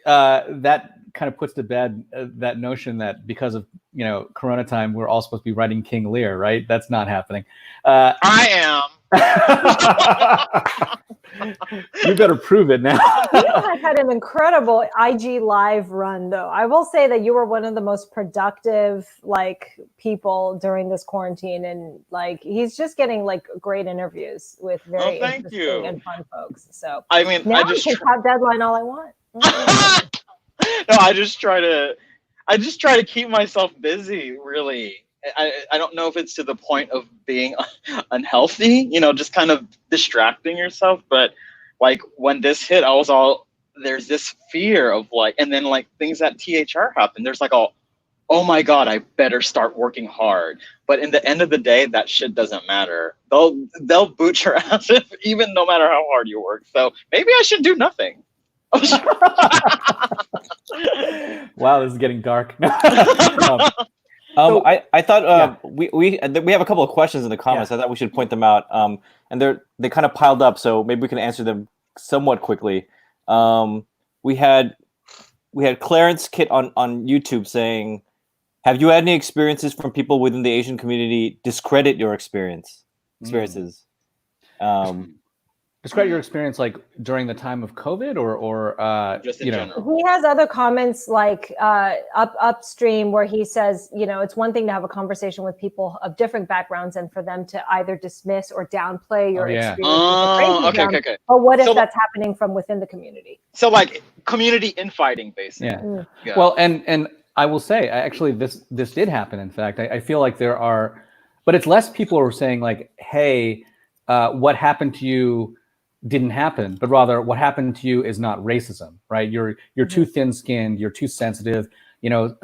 that kind of puts to bed that notion that because of Corona time, we're all supposed to be writing King Lear, right? That's not happening.
I am.
You better prove it now.
You have had an incredible IG live run, though. I will say that you were one of the most productive people during this quarantine, and he's just getting great interviews with very interesting and fun folks. So
I mean,
now I can have deadline all I want.
No, I just try to keep myself busy, really. I don't know if it's to the point of being unhealthy, just kind of distracting yourself. But like when this hit, I was all, there's this fear of like, and then like things at THR happen. There's like, oh my God, I better start working hard. But in the end of the day, that shit doesn't matter. They'll boot your ass even no matter how hard you work. So maybe I should do nothing.
Wow, this is getting dark.
I thought we have a couple of questions in the comments. I thought we should point them out. And they kind of piled up, so maybe we can answer them somewhat quickly. We had Clarence Kit on YouTube saying, "Have you had any experiences from people within the Asian community discredit your experiences?"
Describe your experience like during the time of COVID or
just in general.
He has other comments like upstream where he says, it's one thing to have a conversation with people of different backgrounds and for them to either dismiss or downplay your experience.
Okay.
But what if that's happening from within the community?
So like community infighting, basically.
Yeah. Well, and I will say, actually, this did happen. In fact, I feel like there are, but it's less people who are saying like, hey, what happened to you didn't happen, but rather what happened to you is not racism, right? You're too thin-skinned, you're too sensitive,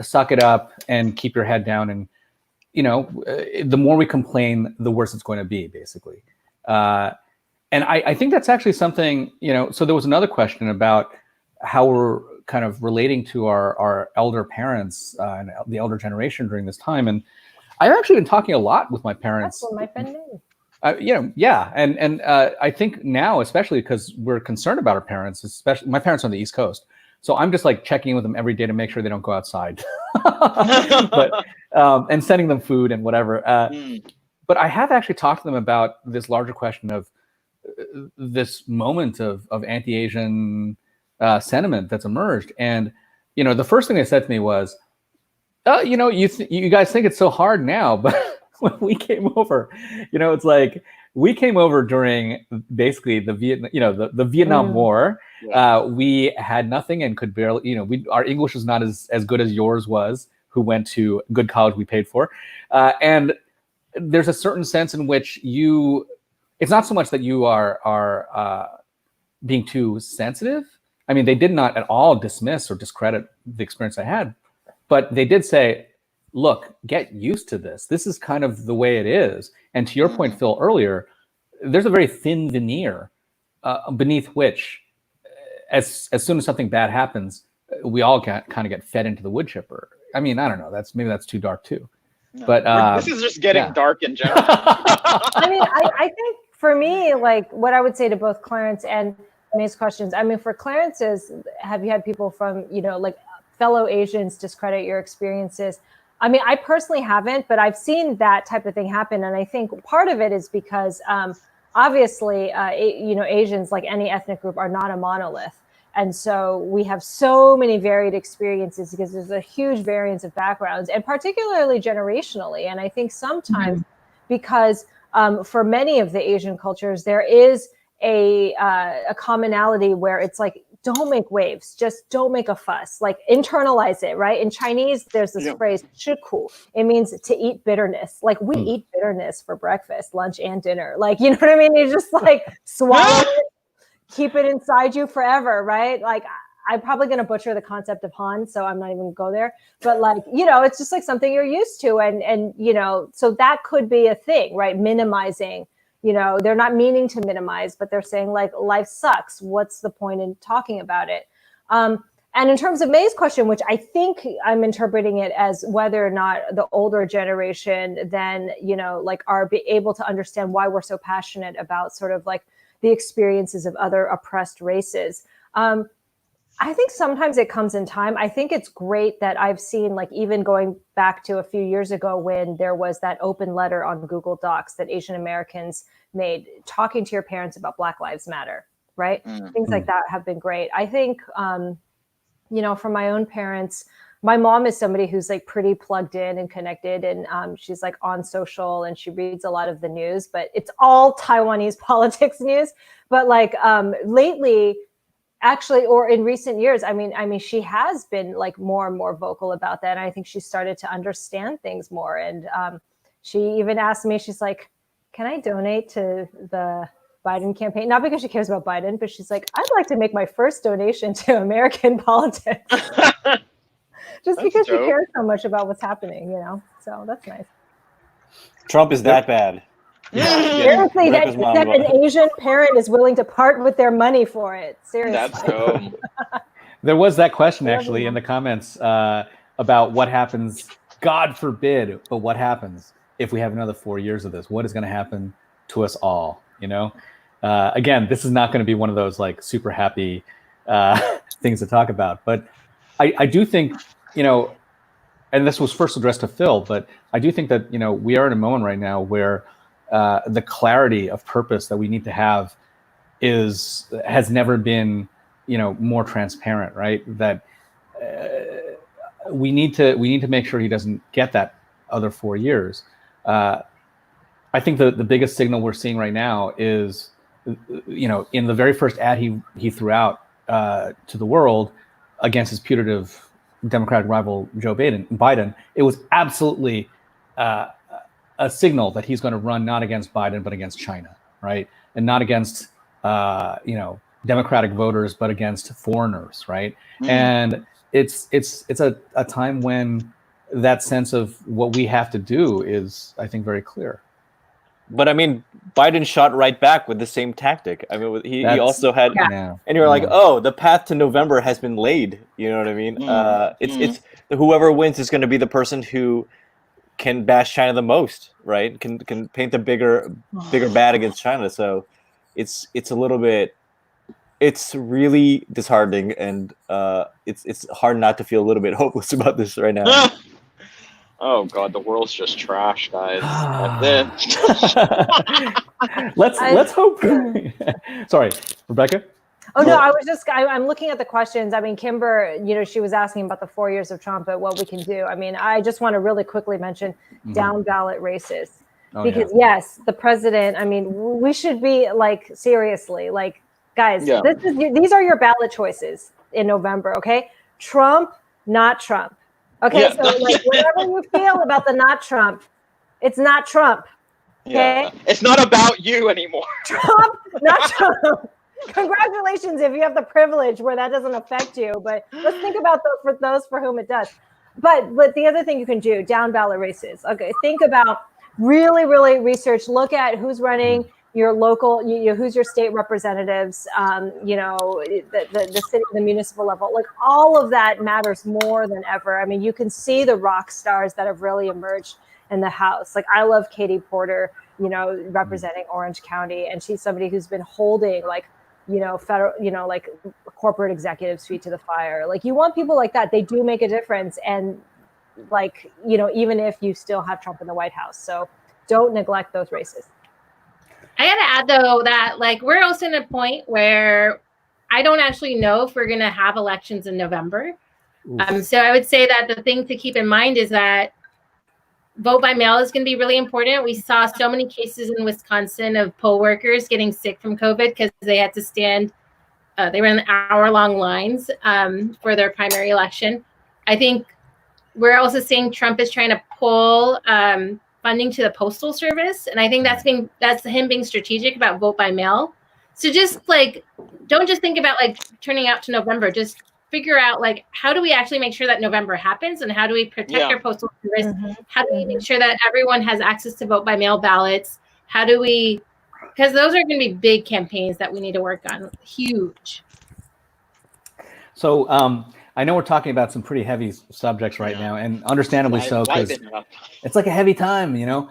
suck it up and keep your head down. And, the more we complain, the worse it's going to be, basically. And I think that's actually something, so there was another question about how we're kind of relating to our elder parents and the elder generation during this time. And I've actually been talking a lot with my parents.
That's what my friend knew.
And I think now, especially because we're concerned about our parents, especially my parents are on the East Coast, so I'm just like checking in with them every day to make sure they don't go outside, but and sending them food and whatever. But I have actually talked to them about this larger question of this moment of anti-Asian sentiment that's emerged, and the first thing they said to me was, you guys think it's so hard now, but when we came over, it's like we came over during basically the Vietnam War. Yeah. We had nothing and could barely, our English was not as good as yours was, who went to a good college we paid for. And there's a certain sense in which it's not so much that you are being too sensitive. I mean, they did not at all dismiss or discredit the experience I had, but they did say, look, get used to this. This is kind of the way it is. And to your point, Phil, earlier, there's a very thin veneer beneath which, as soon as something bad happens, we all kind of get fed into the wood chipper. I mean, I don't know. Maybe that's too dark too.
No,
but
this is just getting dark in general.
I mean, I think for me, like what I would say to both Clarence and May's questions, I mean, for Clarence is, have you had people from, like fellow Asians discredit your experiences? I mean, I personally haven't, but I've seen that type of thing happen. And I think part of it is because obviously, Asians, like any ethnic group, are not a monolith. And so we have so many varied experiences because there's a huge variance of backgrounds, and particularly generationally. And I think sometimes because for many of the Asian cultures, there is a commonality where it's like, don't make waves, just don't make a fuss, like internalize it, right? In Chinese, there's this phrase, 吃苦. It means to eat bitterness. Like we eat bitterness for breakfast, lunch, and dinner. Like, you know what I mean? You just like swallow it, keep it inside you forever, right? Like I'm probably going to butcher the concept of Han, so I'm not even going to go there. But like, it's just like something you're used to. And so that could be a thing, right? Minimizing. They're not meaning to minimize, but they're saying like life sucks. What's the point in talking about it? And in terms of May's question, which I think I'm interpreting it as whether or not the older generation then, like are able to understand why we're so passionate about sort of like the experiences of other oppressed races. I think sometimes it comes in time. I think it's great that I've seen, like even going back to a few years ago when there was that open letter on Google Docs that Asian Americans made, talking to your parents about Black Lives Matter, right? Things like that have been great. I think, from my own parents, my mom is somebody who's like pretty plugged in and connected, and she's like on social and she reads a lot of the news, but it's all Taiwanese politics news. But like lately, actually, or in recent years, I mean, she has been like more and more vocal about that. And I think she started to understand things more. And she even asked me, she's like, can I donate to the Biden campaign? Not because she cares about Biden, but she's like, I'd like to make my first donation to American politics. Just because she cares so much about what's happening, you know? So that's nice.
Trump is that bad.
Seriously, that an Asian parent is willing to part with their money for it. Seriously.
That's dope.
There was that question actually in the comments about what happens, God forbid, but what happens if we have another 4 years of this? What is going to happen to us all? You know, again, this is not going to be one of those like super happy things to talk about. But I do think, you know, and this was first addressed to Phil, but I do think that, you know, we are in a moment right now where the clarity of purpose that we need to have has never been, you know, more transparent, right? That we need to make sure he doesn't get that other 4 years. I think the biggest signal we're seeing right now is, you know, in the very first ad he threw out to the world against his putative Democratic rival Joe Biden, it was absolutely a signal that he's going to run not against Biden but against China, right? And not against you know, Democratic voters but against foreigners, right? And it's a time when that sense of what we have to do is, I think, very clear.
But I mean, Biden shot right back with the same tactic. I mean, he also had, and you're like, oh, the path to November has been laid. You know what I mean? It's whoever wins is going to be the person who can bash China the most, right? Can paint the bigger bad against China. So it's a little bit, it's really disheartening, and it's hard not to feel a little bit hopeless about this right now.
Oh God, the world's just trash, guys. That's it.
let's hope. Sorry, Rebecca.
Oh no, I'm looking at the questions. I mean, Kimber, you know, she was asking about the 4 years of Trump and what we can do. I mean, I just want to really quickly mention down ballot races, because yes, the president. I mean, we should be like, seriously, like, guys, these are your ballot choices in November. Okay, Trump, not Trump. Okay, so like, whatever you feel about the not Trump, it's not Trump. Okay,
it's not about you anymore.
Trump, not Trump. Congratulations if you have the privilege where that doesn't affect you. But let's think about those for whom it does. But the other thing you can do, down ballot races. Okay, think about really research. Look at who's running your local, who's your state representatives, you know, the city, the municipal level, like all of that matters more than ever. I mean, you can see the rock stars that have really emerged in the House. Like, I love Katie Porter, you know, representing Orange County, and she's somebody who's been holding, like, you know, federal, you know, like corporate executives' feet to the fire. Like, you want people like that. They do make a difference. And like, you know, even if you still have Trump in the White House, so don't neglect those races.
I got to add, though, that like we're also in a point where I don't actually know if we're going to have elections in November. So I would say that the thing to keep in mind is that vote by mail is going to be really important. We saw so many cases in Wisconsin of poll workers getting sick from COVID because they had to stand. They ran hour-long lines for their primary election. I think we're also seeing Trump is trying to pull funding to the Postal Service. And I think that's him being strategic about vote by mail. So just like, don't just think about like turning out to November, just figure out like, how do we actually make sure that November happens, and how do we protect our Postal Service? How do we make sure that everyone has access to vote by mail ballots? How do we, because those are going to be big campaigns that we need to work on. Huge.
So I know we're talking about some pretty heavy subjects right now, and understandably so, because it's like a heavy time, you know.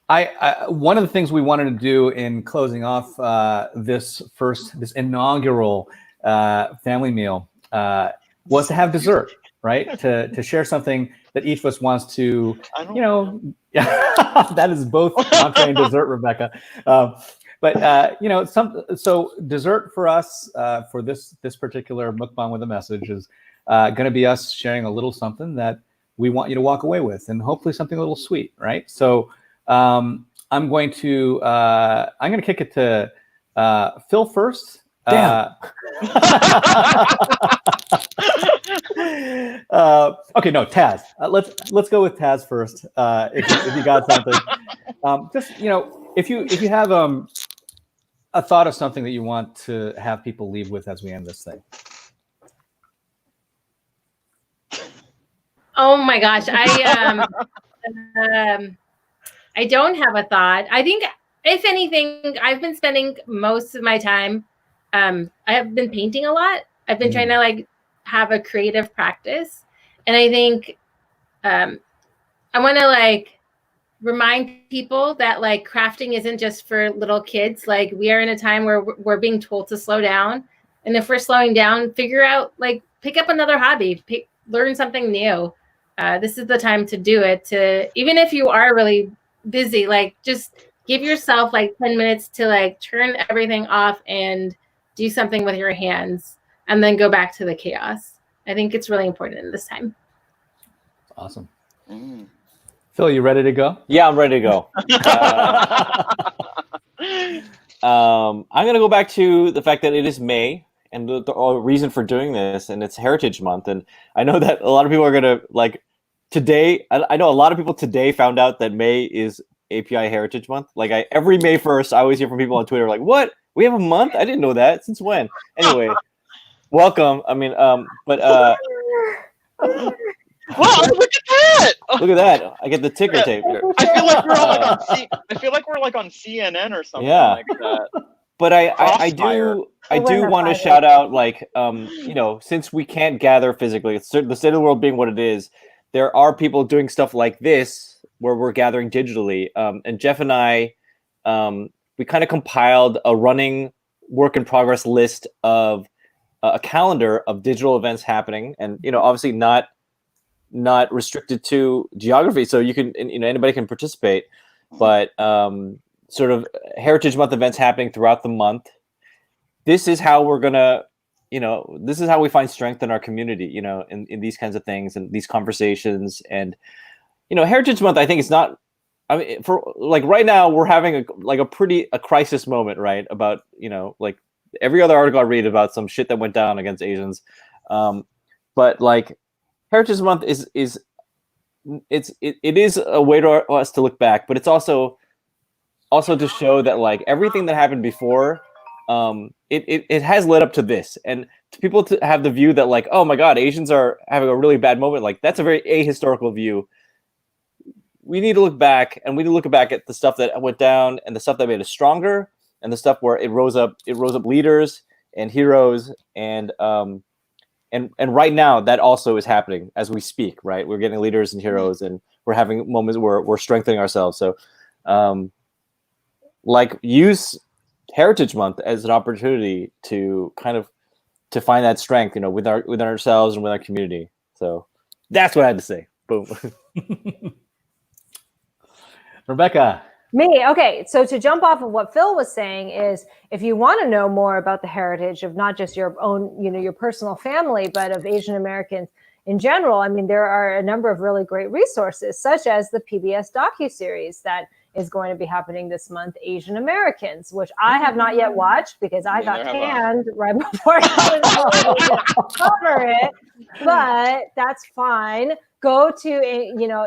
I one of the things we wanted to do in closing off this inaugural family meal was to have dessert, right? To share something that each of us wants to, you know, that is both entree and dessert, Rebecca. But you know, so dessert for us for this particular mukbang with a message is going to be us sharing a little something that we want you to walk away with, and hopefully something a little sweet, right? So I'm going to kick it to Phil first. Damn. Okay, no, Taz. Let's go with Taz first. If you got something, just if you have a thought of something that you want to have people leave with as we end this thing.
Oh my gosh, I don't have a thought. I think, if anything, I've been spending most of my time. I have been painting a lot. I've been trying to have a creative practice, and I think I want to remind people that crafting isn't just for little kids. We are in a time where we're being told to slow down, and if we're slowing down, figure out pick up another hobby, learn something new. This is the time to do it. Even if you are really busy, just give yourself 10 minutes to turn everything off and do something with your hands, and then go back to the chaos. I think it's really important in this time.
Awesome. Phil, you ready to go?
Yeah, I'm ready to go. I'm going to go back to the fact that it is May, and the reason for doing this, and it's Heritage Month. And I know that a lot of people are going to today. I know a lot of people today found out that May is API Heritage Month. Every May 1st, I always hear from people on Twitter what? We have a month? I didn't know that. Since when? Anyway, welcome. I mean,
Wow, look at that!
Look at that! I get the ticker tape here.
I feel like we're all I feel like we're on CNN or something like that.
But I do want to shout out since we can't gather physically, the state of the world being what it is, there are people doing stuff like this where we're gathering digitally. And Jeff and I, we kind of compiled a running work in progress list of a calendar of digital events happening, and obviously not restricted to geography, so you can anybody can participate, but sort of Heritage Month events happening throughout the month. This is how we're gonna this is how we find strength in our community, in these kinds of things and these conversations. And Heritage Month, I think it's not, I mean, for right now we're having a crisis moment, right? About every other article I read about some shit that went down against Asians, but Heritage Month it is a way to us to look back, but it's also to show that everything that happened before, it has led up to this, and to people to have the view that oh my God, Asians are having a really bad moment, that's a very ahistorical view. We need to look back, and we need to look back at the stuff that went down and the stuff that made us stronger, and the stuff where it rose up leaders and heroes, and right now that also is happening as we speak, right? We're getting leaders and heroes, and we're having moments where we're strengthening ourselves. So use Heritage Month as an opportunity to kind of to find that strength, within ourselves and with our community. So that's what I had to say. Boom.
Rebecca.
Me. Okay. So to jump off of what Phil was saying is, if you want to know more about the heritage of not just your own, your personal family, but of Asian Americans in general, I mean, there are a number of really great resources, such as the PBS docuseries that is going to be happening this month, Asian Americans, which I have not yet watched because I got canned right before I was cover it, but that's fine. Go to,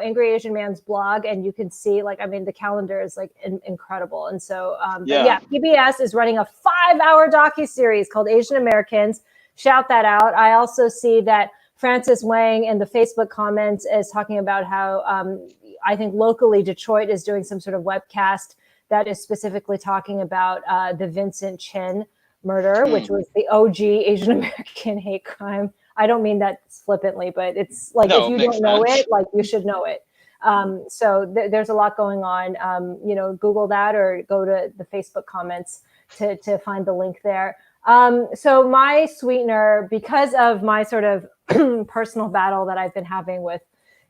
Angry Asian Man's blog, and you can see, the calendar is incredible. And so, PBS is running a 5-hour docuseries called Asian Americans. Shout that out. I also see that Francis Wang in the Facebook comments is talking about how I think locally Detroit is doing some sort of webcast that is specifically talking about the Vincent Chin murder, which was the OG Asian American hate crime. I don't mean that flippantly, but it's if you don't know it, you should know it. So there's a lot going on. Google that or go to the Facebook comments to find the link there. So my sweetener, because of my sort of personal battle that I've been having with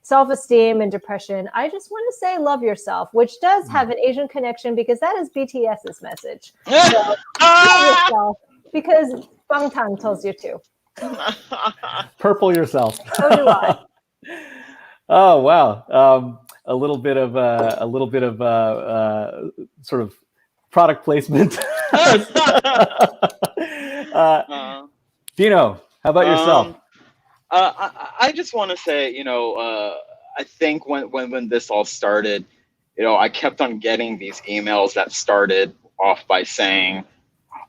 self-esteem and depression, I just want to say love yourself, which does have an Asian connection because that is BTS's message. So, love yourself because Bangtan tells you to.
Purple yourself.
So do I.
Oh wow, a little bit of sort of product placement. Dino, how about yourself?
I just want to say, I think when this all started, I kept on getting these emails that started off by saying,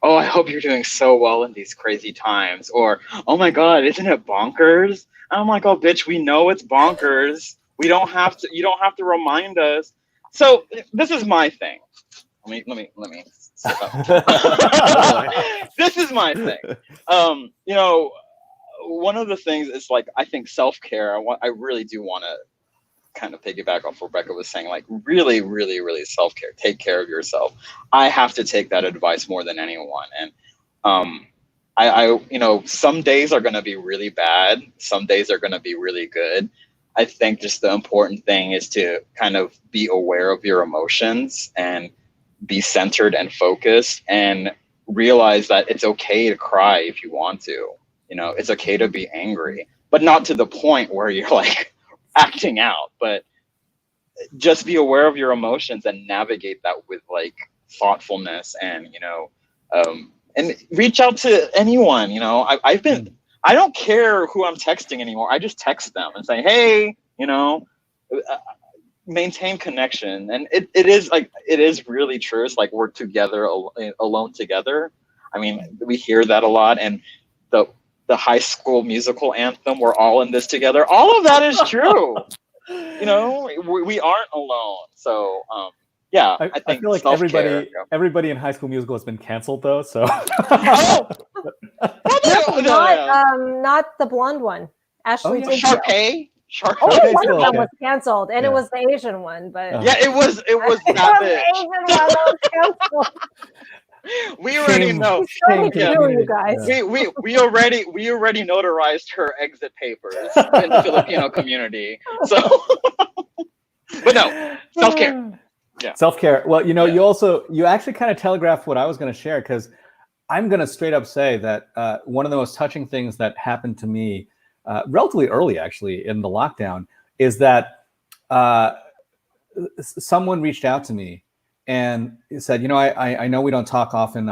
"Oh, I hope you're doing so well in these crazy times," or "Oh my God, isn't it bonkers?" And I'm like, "Oh, bitch, we know it's bonkers. You don't have to remind us." So this is my thing. Let me. This is my thing. One of the things is like, I think self-care. I really do want to kind of piggyback off what Rebecca was saying, like really, really, really self-care. Take care of yourself. I have to take that advice more than anyone. And some days are going to be really bad. Some days are going to be really good. I think just the important thing is to kind of be aware of your emotions and be centered and focused, and realize that it's okay to cry if you want to. It's okay to be angry, but not to the point where you're like acting out, but just be aware of your emotions and navigate that with like thoughtfulness, and and reach out to anyone. I don't care who I'm texting anymore. I just text them and say, hey, maintain connection. And it is really true. It's like we're together, alone together. I mean, we hear that a lot. And the High School Musical anthem, we're all in this together. All of that is true. We aren't alone. So, yeah, I feel like
everybody in High School Musical has been canceled though. So
not the blonde one. Ashley
Sharpay.
One of them was canceled, and it was the Asian one. But
yeah, it was that bitch. We already know.
You guys.
We already notarized her exit papers in the Filipino community. So, but no, self-care. Yeah.
Self-care. Well, you actually kind of telegraphed what I was going to share, because I'm going to straight up say that one of the most touching things that happened to me relatively early, actually, in the lockdown, is that someone reached out to me and said, I know we don't talk often,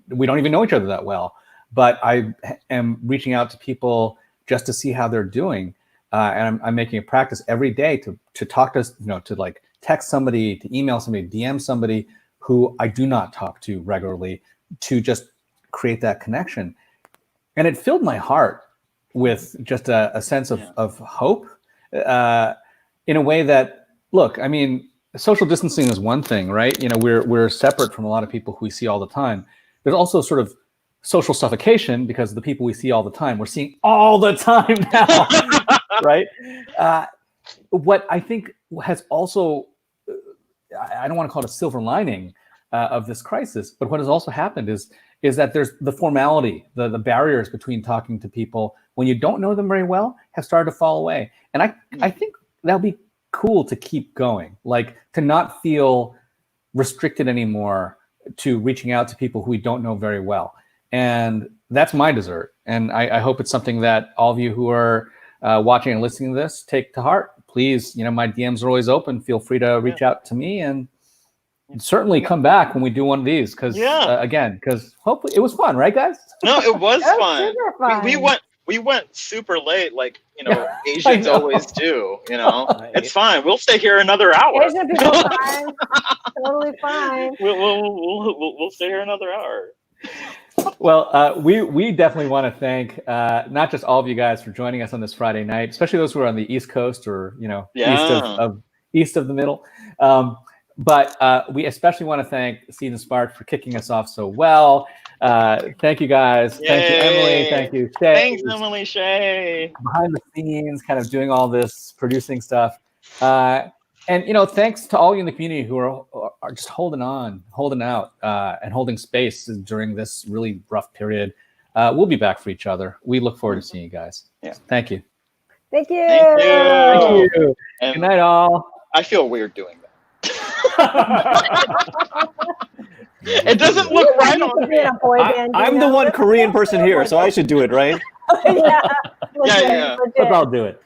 we don't even know each other that well, but I am reaching out to people just to see how they're doing. And I'm making a practice every day to talk to, to like text somebody, to email somebody, DM somebody who I do not talk to regularly, to just create that connection. And it filled my heart with just a sense of hope, in a way that, look, I mean, social distancing is one thing, right? We're separate from a lot of people who we see all the time. There's also sort of social suffocation, because the people we see all the time, we're seeing all the time now, right? What I think has also, I don't want to call it a silver lining of this crisis, but what has also happened is that there's the formality, the barriers between talking to people when you don't know them very well have started to fall away. And I think that'll be cool to keep going, like to not feel restricted anymore to reaching out to people who we don't know very well. And that's my dessert. And I hope it's something that all of you who are watching and listening to this take to heart. Please, my DMs are always open. Feel free to reach out to me, and certainly come back when we do one of these, because because hopefully it was fun, right, guys?
No, it was fun.
Super fun.
We went super late, like Asians always do. It's fine. We'll stay here another hour.
Asian people are fine. Totally fine.
We'll stay here another hour.
Well, we definitely want to thank not just all of you guys for joining us on this Friday night, especially those who are on the East Coast or east of the middle. But we especially want to thank Seed&Spark for kicking us off so well. Thank you guys.
Yay.
Thank you, Emily. Thank you, Shay.
Thanks, Emily Shay.
Behind the scenes, kind of doing all this producing stuff. And thanks to all you in the community who are just holding out, and holding space during this really rough period. We'll be back for each other. We look forward to seeing you guys. Yeah. Thank you.
Thank you.
Thank you. And good night, all.
I feel weird doing that. It doesn't look right on me.
I'm the one Korean person here, so I should do it, right?
Yeah.
Let's all do it.